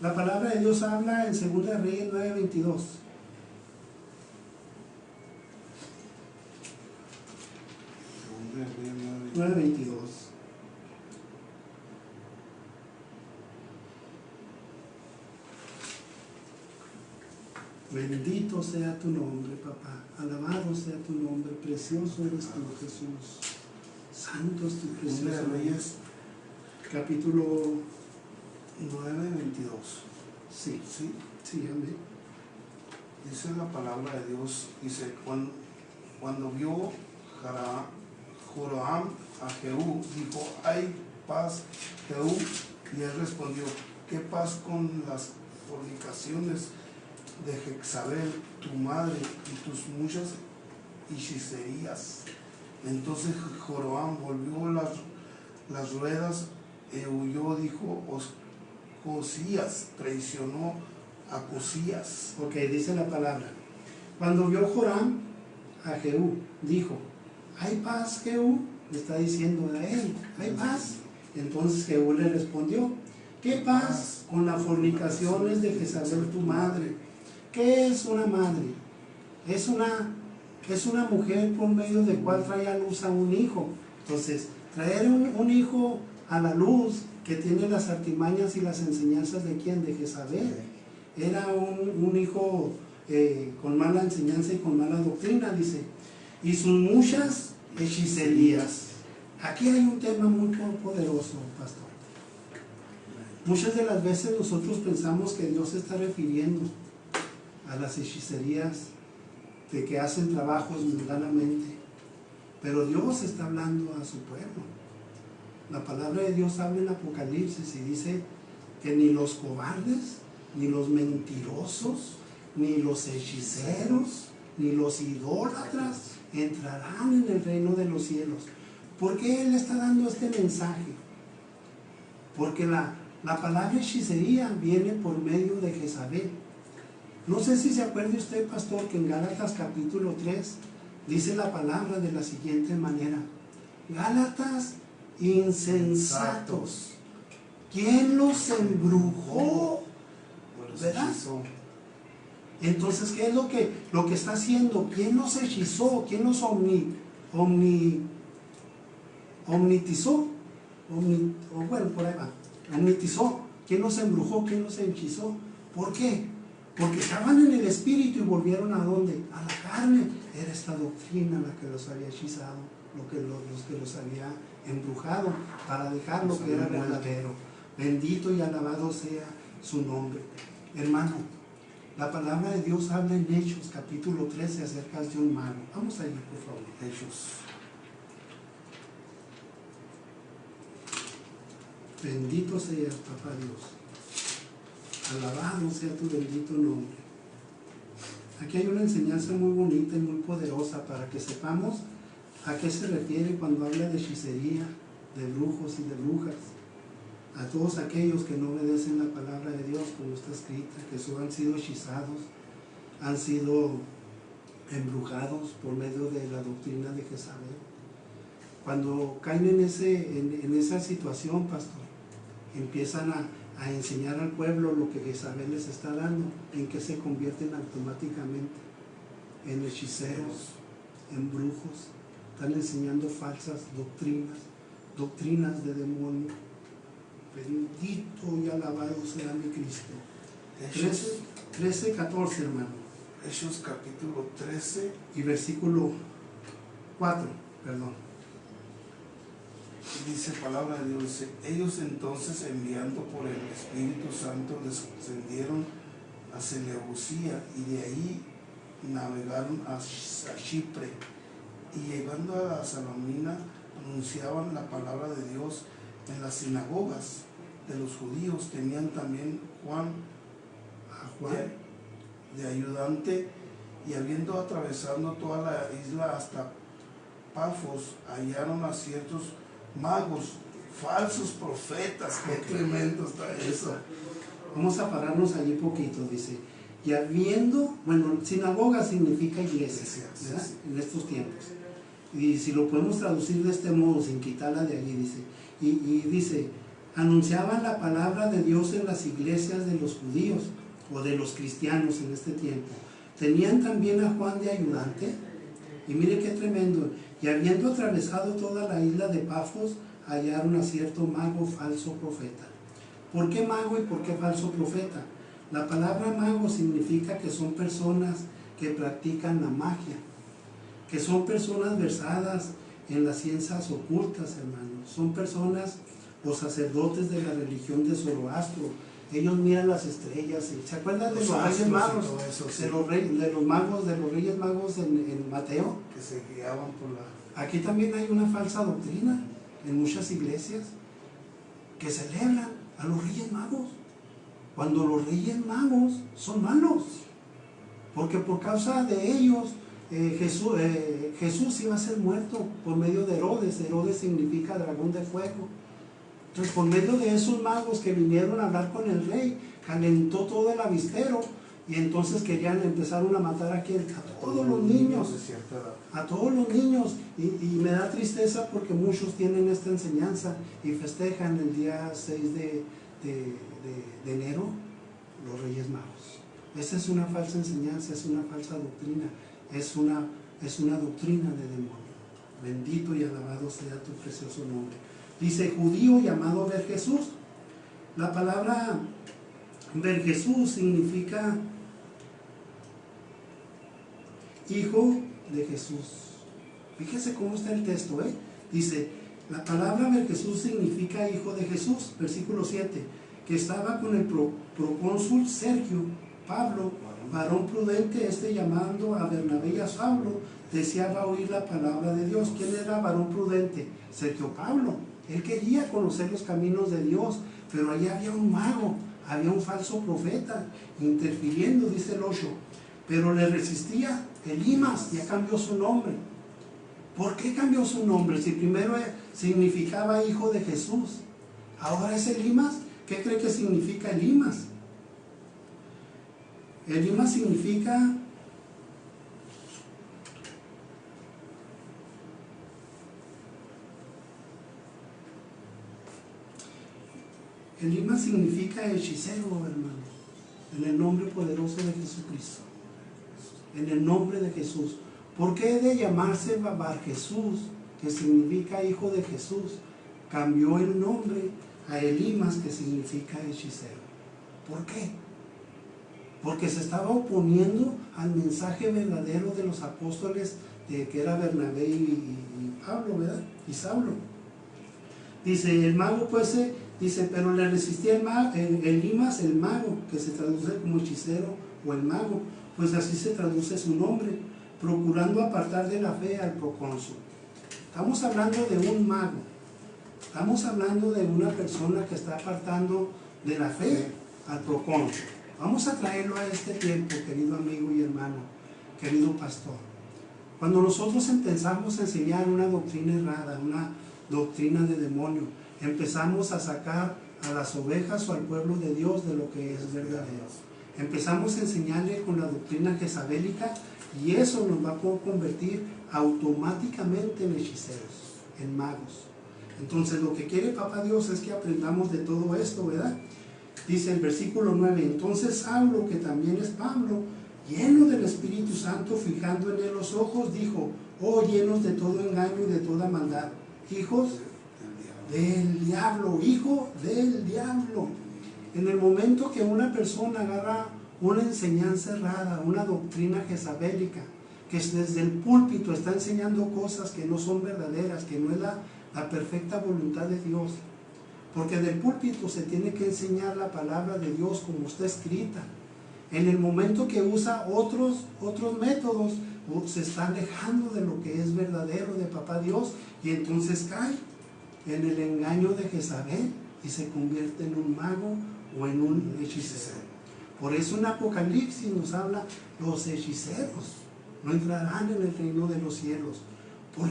La palabra de Dios habla en 2 Reyes 9:22. 9:22. Bendito sea tu nombre, papá. Alabado sea tu nombre. Precioso eres tú, Jesús. Santo es tu precioso nombre. Capítulo 9:22. Sí, amén. Dice la palabra de Dios, dice, cuando vio Joram a Jehú, dijo, hay paz, Jehú, y él respondió, ¿qué paz con las fornicaciones de Jezabel, tu madre, y tus muchas hechicerías? Entonces Joram volvió las ruedas y huyó, dijo, Josías traicionó a Josías. Ok, dice la palabra. Cuando vio Joram a Jehú, dijo, ¿hay paz, Jehú? Le está diciendo a él, ¿hay paz? Entonces Jehú le respondió, ¿qué paz con las fornicaciones de Jezabel, tu madre? ¿Qué es una madre? Es una mujer por medio de cual trae a luz a un hijo. Entonces, traer un hijo a la luz que tiene las artimañas y las enseñanzas de quién, de Jezabel. Era un hijo con mala enseñanza y con mala doctrina, dice, y sus muchas hechicerías. Aquí hay un tema muy poderoso, pastor. Muchas de las veces nosotros pensamos que Dios se está refiriendo a las hechicerías de que hacen trabajos mundanamente, pero Dios está hablando a su pueblo. La palabra de Dios habla en Apocalipsis y dice que ni los cobardes, ni los mentirosos, ni los hechiceros, ni los idólatras entrarán en el reino de los cielos. ¿Por qué Él está dando este mensaje? Porque la palabra hechicería viene por medio de Jezabel. No sé si se acuerde usted, pastor, que en Gálatas capítulo 3 dice la palabra de la siguiente manera: Gálatas insensatos, ¿quién los embrujó? ¿Verdad? Entonces, ¿qué es lo que está haciendo? ¿Quién los hechizó? ¿Quién los omnitizó? Bueno, por ahí va. Omnitizó. ¿Quién los embrujó? ¿Quién los hechizó? ¿Por qué? Porque estaban en el espíritu y volvieron ¿a dónde? A la carne. Era esta doctrina la que los había hechizado, los que los había embrujado para dejar lo que era verdadero. Bendito y alabado sea su nombre. Hermano, la palabra de Dios habla en Hechos capítulo 13 acerca de un malo. Vamos a ir, por favor. Hechos. Bendito seas, papá Dios. Alabado sea tu bendito nombre. Aquí hay una enseñanza muy bonita y muy poderosa para que sepamos a qué se refiere cuando habla de hechicería, de brujos y de brujas. A todos aquellos que no obedecen la palabra de Dios como está escrita, que han sido hechizados, han sido embrujados por medio de la doctrina de Jezabel. Cuando caen en esa situación, pastor, empiezan a enseñar al pueblo lo que Jezabel les está dando, en que se convierten automáticamente en hechiceros, en brujos. Están enseñando falsas doctrinas de demonio. Bendito y alabado sea mi Cristo. 13:14, hermano. Hechos capítulo 13 y versículo 4, perdón. Dice palabra de Dios, dice, ellos entonces enviando por el Espíritu Santo descendieron a Seleucía y de ahí navegaron a Chipre y llegando a Salamina anunciaban la palabra de Dios en las sinagogas de los judíos. Tenían también a Juan de ayudante, y habiendo atravesado toda la isla hasta Pafos, hallaron a ciertos magos, falsos profetas. Qué tremendo está eso. Vamos a pararnos allí poquito, dice. Y habiendo, bueno, sinagoga significa iglesia, ¿verdad? Sí. En estos tiempos. Y si lo podemos traducir de este modo, sin quitarla de allí, dice. Y dice, anunciaban la palabra de Dios en las iglesias de los judíos, o de los cristianos en este tiempo. Tenían también a Juan de ayudante, y mire qué tremendo. Y habiendo atravesado toda la isla de Pafos, hallaron a cierto mago falso profeta. ¿Por qué mago y por qué falso profeta? La palabra mago significa que son personas que practican la magia, que son personas versadas en las ciencias ocultas, hermanos. Son personas o sacerdotes de la religión de Zoroastro. Ellos miran las estrellas. ¿Se acuerdan de los Reyes Magos? Eso, sí. de los Reyes Magos en Mateo? Que se guiaban por la... Aquí también hay una falsa doctrina en muchas iglesias que celebran a los Reyes Magos, cuando los Reyes Magos son malos, porque por causa de ellos Jesús iba a ser muerto por medio de Herodes. Herodes significa dragón de fuego. Entonces, por medio de esos magos que vinieron a hablar con el rey, calentó todo el avispero, y entonces empezaron a matar a todos los niños, a todos los niños, y me da tristeza porque muchos tienen esta enseñanza y festejan el día 6 de enero los Reyes Magos. Esa es una falsa enseñanza, es una falsa doctrina, es una doctrina de demonio. Bendito y alabado sea tu precioso nombre. Dice, judío llamado Bar Jesús. La palabra Bar Jesús significa hijo de Jesús. Fíjese cómo está el texto, Dice, la palabra Bar Jesús significa hijo de Jesús. Versículo 7, que estaba con el procónsul Sergio Pablo, varón prudente, llamando a Bernabé y a Saulo, deseaba oír la palabra de Dios. ¿Quién era varón prudente? Sergio Pablo. Él quería conocer los caminos de Dios, pero allí había un mago, había un falso profeta interfiriendo, dice el 8. Pero le resistía Elimas, ya cambió su nombre. ¿Por qué cambió su nombre? Si primero significaba hijo de Jesús, ahora es Elimas. ¿Qué cree que significa Elimas? Elimas significa hechicero, hermano. En el nombre poderoso de Jesucristo. En el nombre de Jesús. ¿Por qué de llamarse Bar Jesús, que significa hijo de Jesús, cambió el nombre a Elimas, que significa hechicero? ¿Por qué? Porque se estaba oponiendo al mensaje verdadero de los apóstoles, que era Bernabé y Pablo, ¿verdad? Y Saulo. Dice, el mago pues, pero le resistía Elimas, el mago, que se traduce como hechicero o el mago, pues así se traduce su nombre, procurando apartar de la fe al procónsul. Estamos hablando de un mago, estamos hablando de una persona que está apartando de la fe al procónsul. Vamos a traerlo a este tiempo, querido amigo y hermano, querido pastor. Cuando nosotros empezamos a enseñar una doctrina errada, una doctrina de demonio, empezamos a sacar a las ovejas o al pueblo de Dios de lo que es verdadero. Empezamos a enseñarle con la doctrina jezabélica, y eso nos va a convertir automáticamente en hechiceros, en magos. Entonces lo que quiere Papá Dios es que aprendamos de todo esto, ¿verdad? Dice el versículo 9, entonces Saulo, que también es Pablo, lleno del Espíritu Santo, fijando en él los ojos, dijo, oh, llenos de todo engaño y de toda maldad, hijos del diablo, hijo del diablo. En el momento que una persona agarra una enseñanza errada, una doctrina jezabélica, que desde el púlpito está enseñando cosas que no son verdaderas, que no es la perfecta voluntad de Dios, porque del púlpito se tiene que enseñar la palabra de Dios como está escrita. En el momento que usa otros métodos, se está alejando de lo que es verdadero de Papá Dios, y entonces cae en el engaño de Jezabel y se convierte en un mago o en un hechicero. Por eso en Apocalipsis nos habla: los hechiceros no entrarán en el reino de los cielos. ¿Por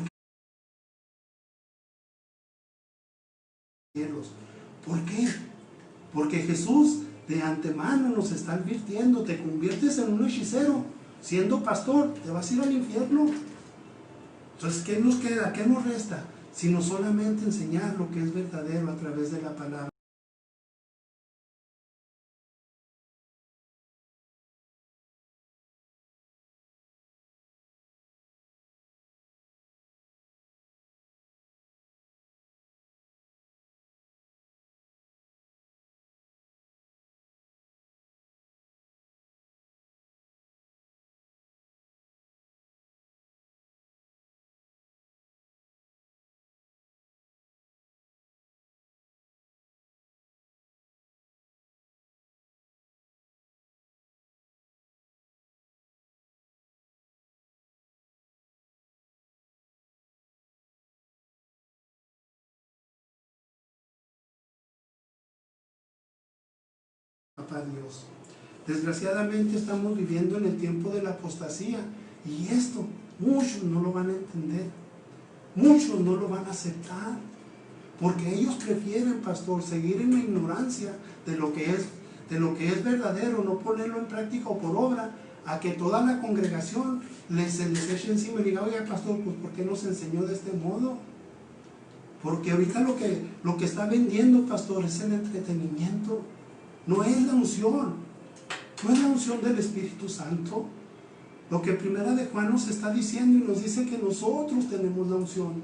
qué? ¿Por qué? Porque Jesús de antemano nos está advirtiendo: te conviertes en un hechicero, siendo pastor, te vas a ir al infierno. Entonces, ¿qué nos queda? ¿Qué nos resta? Sino solamente enseñar lo que es verdadero a través de la palabra. Papá Dios. Desgraciadamente estamos viviendo en el tiempo de la apostasía, y esto muchos no lo van a entender, muchos no lo van a aceptar, porque ellos prefieren, pastor, seguir en la ignorancia de lo que es verdadero, no ponerlo en práctica o por obra, a que toda la congregación se les eche encima y diga: oye, pastor, pues ¿por qué nos enseñó de este modo? Porque ahorita lo que está vendiendo, pastor, es el entretenimiento. No es la unción, no es la unción del Espíritu Santo. Lo que Primera de Juan nos está diciendo, y nos dice que nosotros tenemos la unción.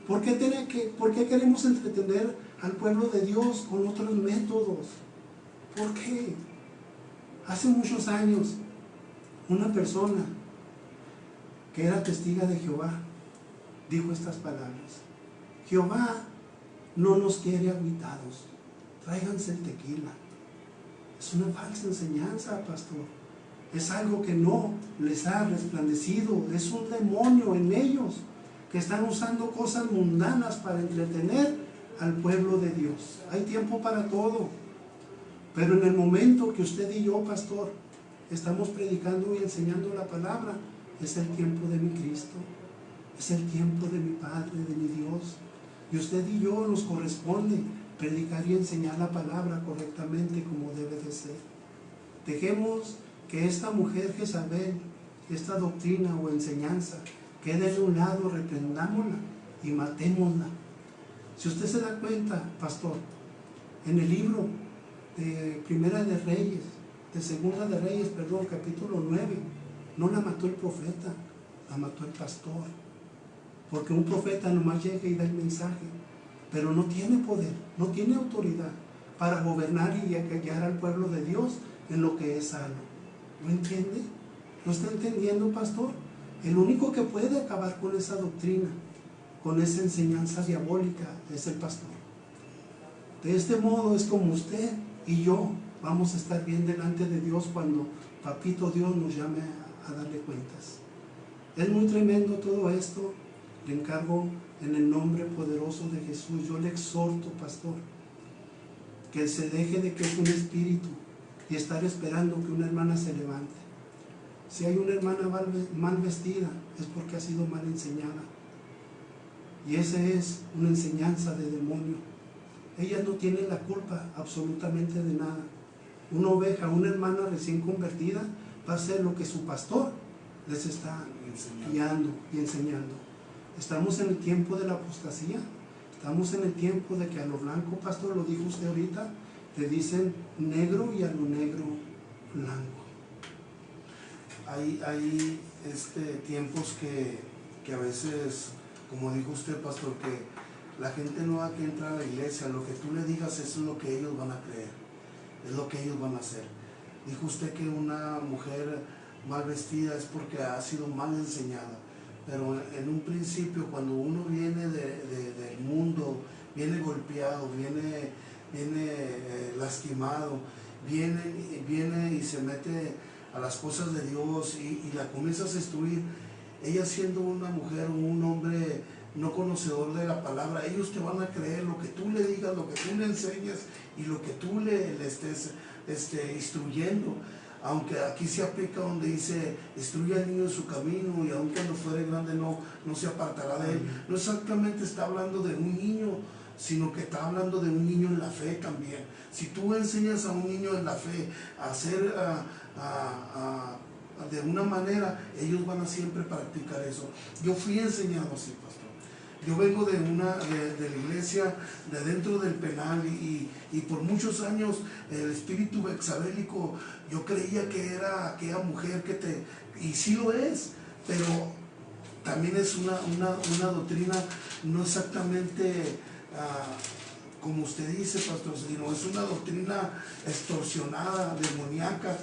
¿Por qué queremos entretener al pueblo de Dios con otros métodos? ¿Por qué? Hace muchos años, una persona que era testiga de Jehová dijo estas palabras: Jehová no nos quiere agüitados, tráiganse el tequila. Es una falsa enseñanza, pastor. Es algo que no les ha resplandecido. Es un demonio en ellos, que están usando cosas mundanas para entretener al pueblo de Dios. Hay tiempo para todo, pero en el momento que usted y yo, pastor, estamos predicando y enseñando la palabra, es el tiempo de mi Cristo, es el tiempo de mi Padre, de mi Dios. Y usted y yo nos corresponde predicar y enseñar la palabra correctamente, como debe de ser. Dejemos que esta mujer Jezabel, esta doctrina o enseñanza, quede de un lado, reprendámosla y matémosla. Si usted se da cuenta, pastor, en el libro de Primera de Reyes, de Segunda de Reyes, perdón, capítulo 9, no la mató el profeta, la mató el pastor. Porque un profeta nomás llega y da el mensaje, pero no tiene poder, no tiene autoridad para gobernar y guiar al pueblo de Dios en lo que es sano. ¿No entiende? ¿No está entendiendo, pastor? El único que puede acabar con esa doctrina, con esa enseñanza diabólica, es el pastor. De este modo es como usted y yo vamos a estar bien delante de Dios cuando Papito Dios nos llame a darle cuentas. Es muy tremendo todo esto. Le encargo en el nombre poderoso de Jesús. Yo le exhorto, pastor, que se deje de que es un espíritu y estar esperando que una hermana se levante. Si hay una hermana mal vestida, es porque ha sido mal enseñada. Y esa es una enseñanza de demonio. Ellas no tienen la culpa absolutamente de nada. Una oveja, una hermana recién convertida, va a hacer lo que su pastor les está guiando y enseñando. Estamos en el tiempo de la apostasía. Estamos en el tiempo de que a lo blanco, pastor, lo dijo usted ahorita, le dicen negro, y a lo negro blanco. Hay tiempos que a veces, como dijo usted, pastor, que la gente nueva que entra a la iglesia, lo que tú le digas, eso es lo que ellos van a creer, es lo que ellos van a hacer. Dijo usted que una mujer mal vestida es porque ha sido mal enseñada, pero en un principio, cuando uno viene del mundo, viene golpeado, viene lastimado, viene y se mete a las cosas de Dios y la comienzas a instruir, ella siendo una mujer o un hombre no conocedor de la palabra, ellos te van a creer lo que tú le digas, lo que tú le enseñas y lo que tú le estés instruyendo. Aunque aquí se aplica donde dice, instruye al niño en su camino y aun cuando fuere grande no se apartará de él. No exactamente está hablando de un niño, sino que está hablando de un niño en la fe también. Si tú enseñas a un niño en la fe a hacer de una manera, ellos van a siempre practicar eso. Yo fui enseñado así, pastor. Yo vengo de la iglesia, de dentro del penal y por muchos años el espíritu bexabélico, yo creía que era aquella mujer y sí lo es, pero también es una doctrina no exactamente como usted dice, pastor, sino es una doctrina extorsionada, demoníaca.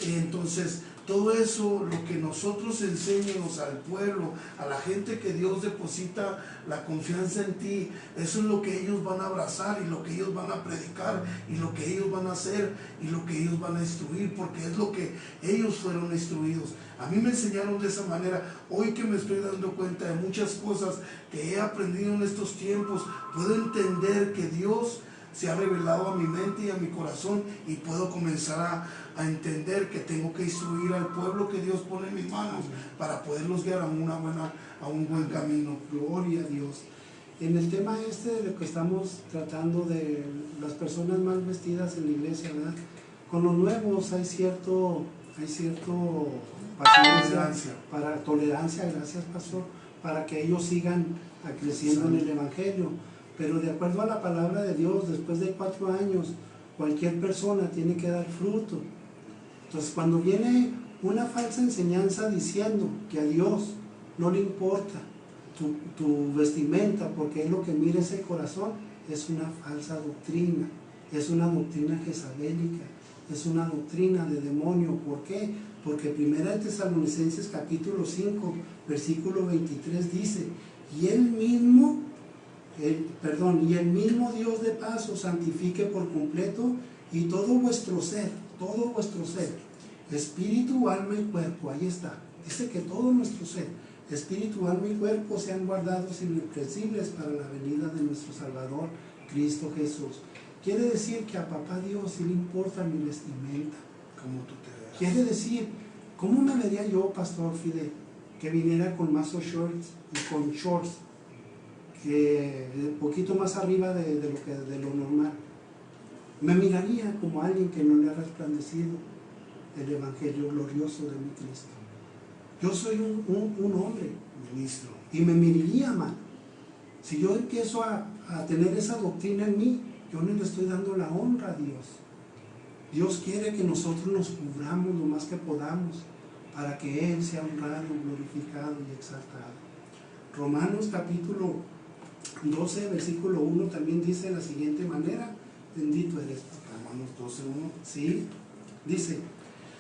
Entonces, todo eso, lo que nosotros enseñemos al pueblo, a la gente que Dios deposita la confianza en ti, eso es lo que ellos van a abrazar y lo que ellos van a predicar y lo que ellos van a hacer y lo que ellos van a instruir, porque es lo que ellos fueron instruidos. A mí me enseñaron de esa manera. Hoy que me estoy dando cuenta de muchas cosas que he aprendido en estos tiempos, puedo entender que Dios se ha revelado a mi mente y a mi corazón y puedo comenzar a entender que tengo que instruir al pueblo que Dios pone en mis manos para poderlos guiar a un buen camino. Gloria a Dios. En el tema de lo que estamos tratando de las personas mal vestidas en la iglesia, ¿verdad? Con los nuevos hay cierto paciencia, tolerancia, gracias pastor, para que ellos sigan creciendo en el evangelio. Pero de acuerdo a la palabra de Dios, después de 4 años, cualquier persona tiene que dar fruto. Entonces, cuando viene una falsa enseñanza diciendo que a Dios no le importa tu vestimenta, porque es lo que mira ese corazón, es una falsa doctrina, es una doctrina jezabélica, es una doctrina de demonio. ¿Por qué? Porque 1 Tesalonicenses capítulo 5, versículo 23 dice, y el mismo Dios de paz os santifique por completo y todo vuestro ser, espíritu, alma y cuerpo, ahí está, dice que todo nuestro ser, espíritu, alma y cuerpo sean guardados irreprensibles para la venida de nuestro Salvador, Cristo Jesús. Quiere decir que a papá Dios sí le importa mi vestimenta, Como tú te veas. quiere decir, ¿cómo me vería yo, pastor Fidel, que viniera con mazo shorts y con shorts, que un poquito más arriba de lo normal? Me miraría como alguien que no le ha resplandecido el evangelio glorioso de mi Cristo. Yo soy un hombre, Ministro. y me miraría mal. Si yo empiezo a tener esa doctrina en mí, yo no le estoy dando la honra a Dios. Dios quiere que nosotros nos cubramos lo más que podamos para que Él sea honrado, glorificado y exaltado. Romanos capítulo 12, versículo 1 también dice de la siguiente manera, bendito eres papá. Romanos 12:1. Sí, dice,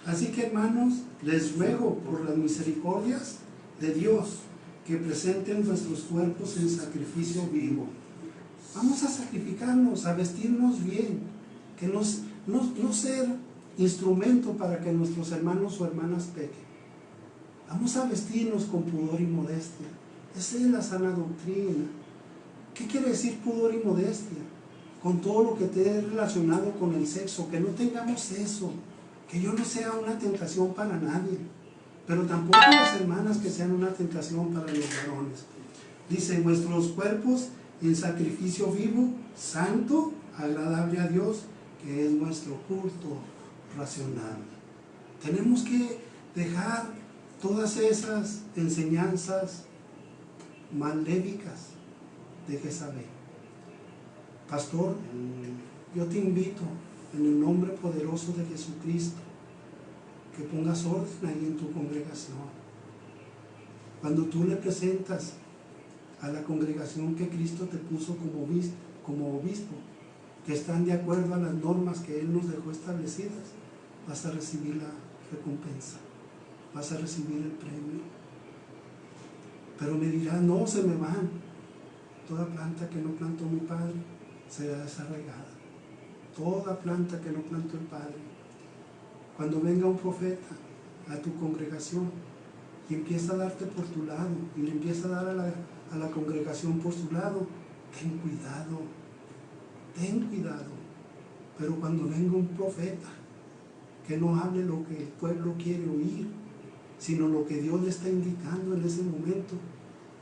así que hermanos, les ruego por las misericordias de Dios que presenten nuestros cuerpos en sacrificio vivo. Vamos a sacrificarnos, a vestirnos bien, que no ser instrumento para que nuestros hermanos o hermanas pequen. Vamos a vestirnos con pudor y modestia. Esa es la sana doctrina. ¿Qué quiere decir pudor y modestia? Con todo lo que esté relacionado con el sexo, que no tengamos eso, que yo no sea una tentación para nadie, pero tampoco las hermanas que sean una tentación para los varones. Dice, vuestros cuerpos en sacrificio vivo, santo, agradable a Dios, que es nuestro culto racional. Tenemos que dejar todas esas enseñanzas maléficas de Jezabel. Pastor, yo te invito en el nombre poderoso de Jesucristo que pongas orden ahí en tu congregación. Cuando tú le presentas a la congregación que Cristo te puso como obispo, que están de acuerdo a las normas que Él nos dejó establecidas, vas a recibir la recompensa, vas a recibir el premio. Pero me dirán, no, se me van. Toda planta que no plantó mi Padre será desarraigada. toda planta que no plantó el Padre. Cuando venga un profeta a tu congregación y empieza a darte por tu lado y le empieza a dar a la congregación por su lado, ten cuidado. Pero cuando venga un profeta, que no hable lo que el pueblo quiere oír, sino lo que Dios le está indicando en ese momento,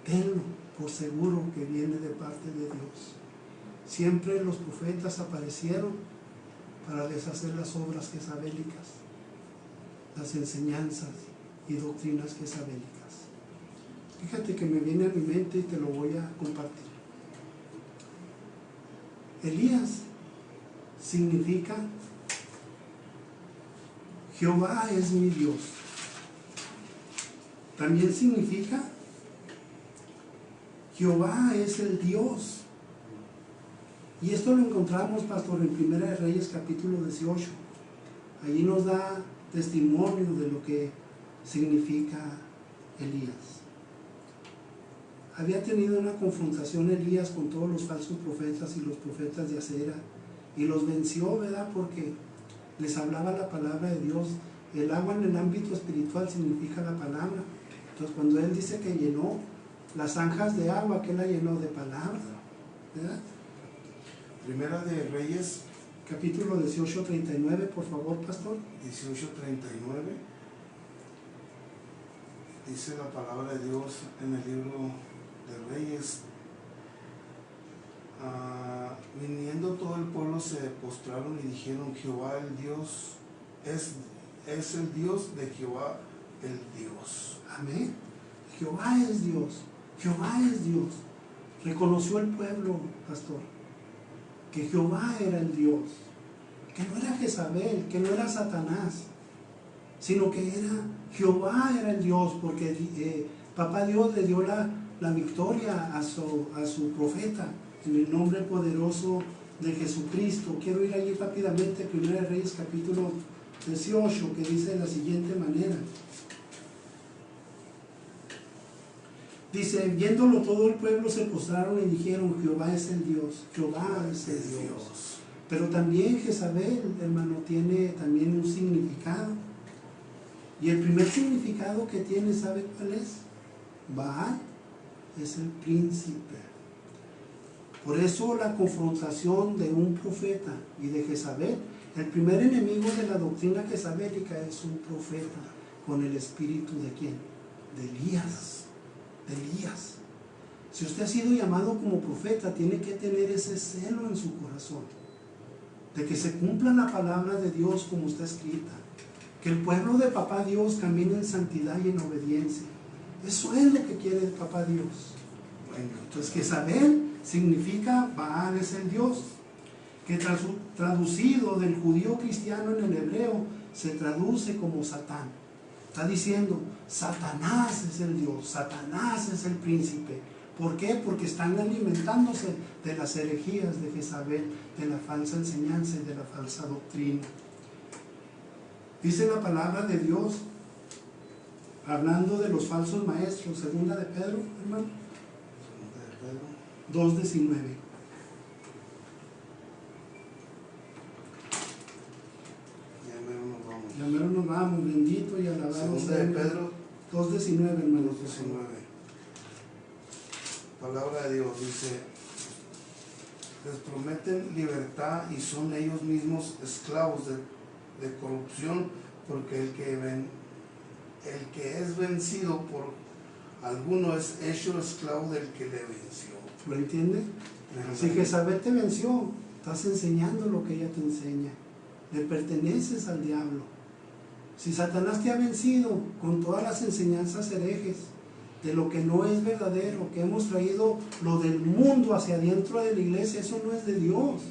tenlo por seguro que viene de parte de Dios. Siempre los profetas aparecieron para deshacer las obras jezabélicas, las enseñanzas y doctrinas jezabélicas. Fíjate que me viene a mi mente y te lo voy a compartir. Elías significa Jehová es mi Dios. También significa Jehová es el Dios. Y esto lo encontramos, pastor, en 1 de Reyes capítulo 18. Allí nos da testimonio de lo que significa Elías. Había tenido una confrontación Elías con todos los falsos profetas y los profetas de Acera, y los venció, ¿verdad? Porque les hablaba la palabra de Dios. El agua en el ámbito espiritual significa la palabra. Entonces, cuando él dice que llenó las zanjas de agua, que la llenó de palabra, ¿verdad? Primera de Reyes, capítulo 18, 39, por favor, pastor. 18:39. Dice la palabra de Dios en el libro de Reyes. Viniendo todo el pueblo se postraron y dijeron: Jehová el Dios es el Dios de Jehová el Dios. Amén. Jehová es Dios. Jehová es Dios. Reconoció el pueblo, pastor, que Jehová era el Dios, que no era Jezabel, que no era Satanás, sino que Jehová era el Dios, porque Papá Dios le dio la victoria a su profeta en el nombre poderoso de Jesucristo. Quiero ir allí rápidamente, 1 de Reyes capítulo 18, que dice de la siguiente manera. Dice: viéndolo todo el pueblo se postraron y dijeron: Jehová es el Dios, Jehová es el Dios. Pero también Jezabel, hermano, tiene también un significado. Y el primer significado que tiene, ¿sabe cuál es? Baal es el príncipe. Por eso la confrontación de un profeta y de Jezabel, el primer enemigo de la doctrina jezabélica es un profeta con el espíritu ¿de quién? De Elías. De Elías. Si usted ha sido llamado como profeta, tiene que tener ese celo en su corazón, de que se cumpla la palabra de Dios como está escrita, que el pueblo de Papá Dios camine en santidad y en obediencia. Eso es lo que quiere Papá Dios. Bueno, entonces Jezabel significa Baal es el Dios, que traducido del judío cristiano en el hebreo se traduce como Satán. Está diciendo: Satanás es el Dios, Satanás es el príncipe. ¿Por qué? Porque están alimentándose de las herejías de Jezabel, de la falsa enseñanza y de la falsa doctrina. Dice la palabra de Dios, hablando de los falsos maestros, segunda de Pedro, hermano, 2:19. Ya mero nos vamos, bendito y alabado Segunda de Pedro 2:19, hermano. 2:19. Palabra de Dios dice: les prometen libertad y son ellos mismos esclavos de corrupción, porque el que es vencido por alguno es hecho esclavo del que le venció. ¿Lo entiende? Si Jezabel te venció, estás enseñando lo que ella te enseña. Le perteneces al diablo. Si Satanás te ha vencido con todas las enseñanzas herejes de lo que no es verdadero, que hemos traído lo del mundo hacia adentro de la iglesia, eso no es de Dios.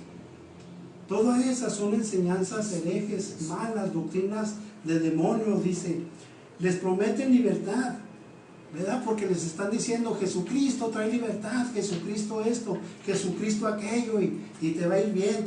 Todas esas son enseñanzas herejes, malas, doctrinas de demonios. Dice, les prometen libertad, ¿verdad? Porque les están diciendo: Jesucristo trae libertad, Jesucristo esto, Jesucristo aquello, y te va a ir bien,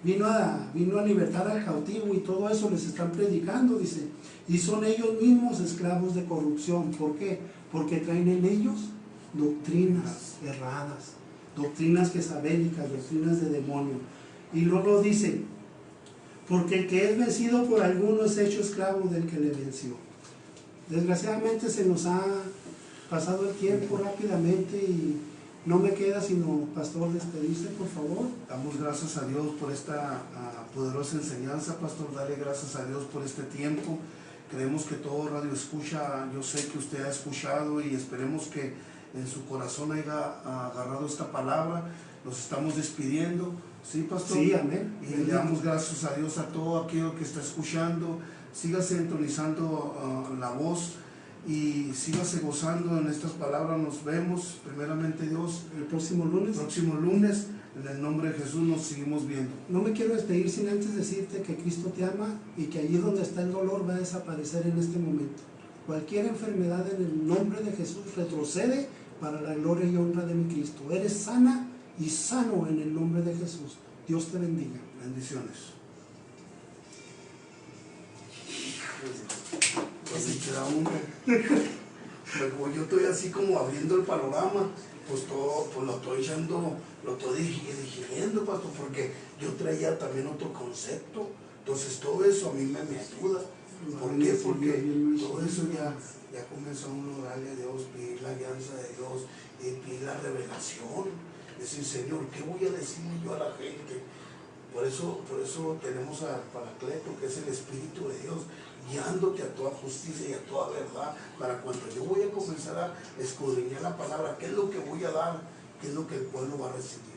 vino a libertar al cautivo, y todo eso les están predicando, dice. Y son ellos mismos esclavos de corrupción. ¿Por qué? Porque traen en ellos doctrinas erradas, doctrinas jezabélicas, doctrinas de demonio. Y luego dice, porque el que es vencido por alguno es hecho esclavo del que le venció. Desgraciadamente se nos ha pasado el tiempo rápidamente y no me queda sino, pastor, despedirse, por favor. Damos gracias a Dios por esta poderosa enseñanza, pastor. Dale gracias a Dios por este tiempo. Creemos que todo radio escucha, yo sé que usted ha escuchado y esperemos que en su corazón haya agarrado esta palabra. Nos estamos despidiendo, ¿sí, pastor? Sí, amén. Y le damos gracias a Dios a todo aquello que está escuchando. Sígase sintonizando la voz y sígase gozando en estas palabras. Nos vemos, primeramente Dios, El próximo lunes. En el nombre de Jesús nos seguimos viendo. No me quiero despedir sin antes decirte que Cristo te ama y que allí donde está el dolor va a desaparecer en este momento. Cualquier enfermedad en el nombre de Jesús retrocede para la gloria y honra de mi Cristo. Eres sana y sano en el nombre de Jesús. Dios te bendiga. Bendiciones. Pues me queda uno. Como yo estoy así como abriendo el panorama, pues todo, pues lo estoy echando, lo estoy digiriendo, pastor, porque yo traía también otro concepto. Entonces todo eso a mí me ayuda. ¿Por qué? Porque todo eso ya comenzó uno a darle a Dios, pedir la alianza de Dios, y pedir la revelación. Decir, Señor, ¿qué voy a decirle yo a la gente? Por eso tenemos al Paracleto, que es el Espíritu de Dios, guiándote a toda justicia y a toda verdad, para cuando yo voy a comenzar a escudriñar la palabra, ¿qué es lo que voy a dar? ¿Qué es lo que el pueblo va a recibir?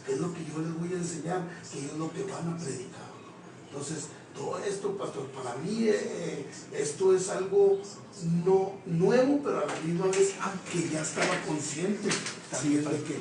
¿Qué es lo que yo les voy a enseñar? ¿Qué es lo que van a predicar? Entonces, todo esto, pastor, para mí esto es algo no nuevo, pero a la misma vez que ya estaba consciente también de que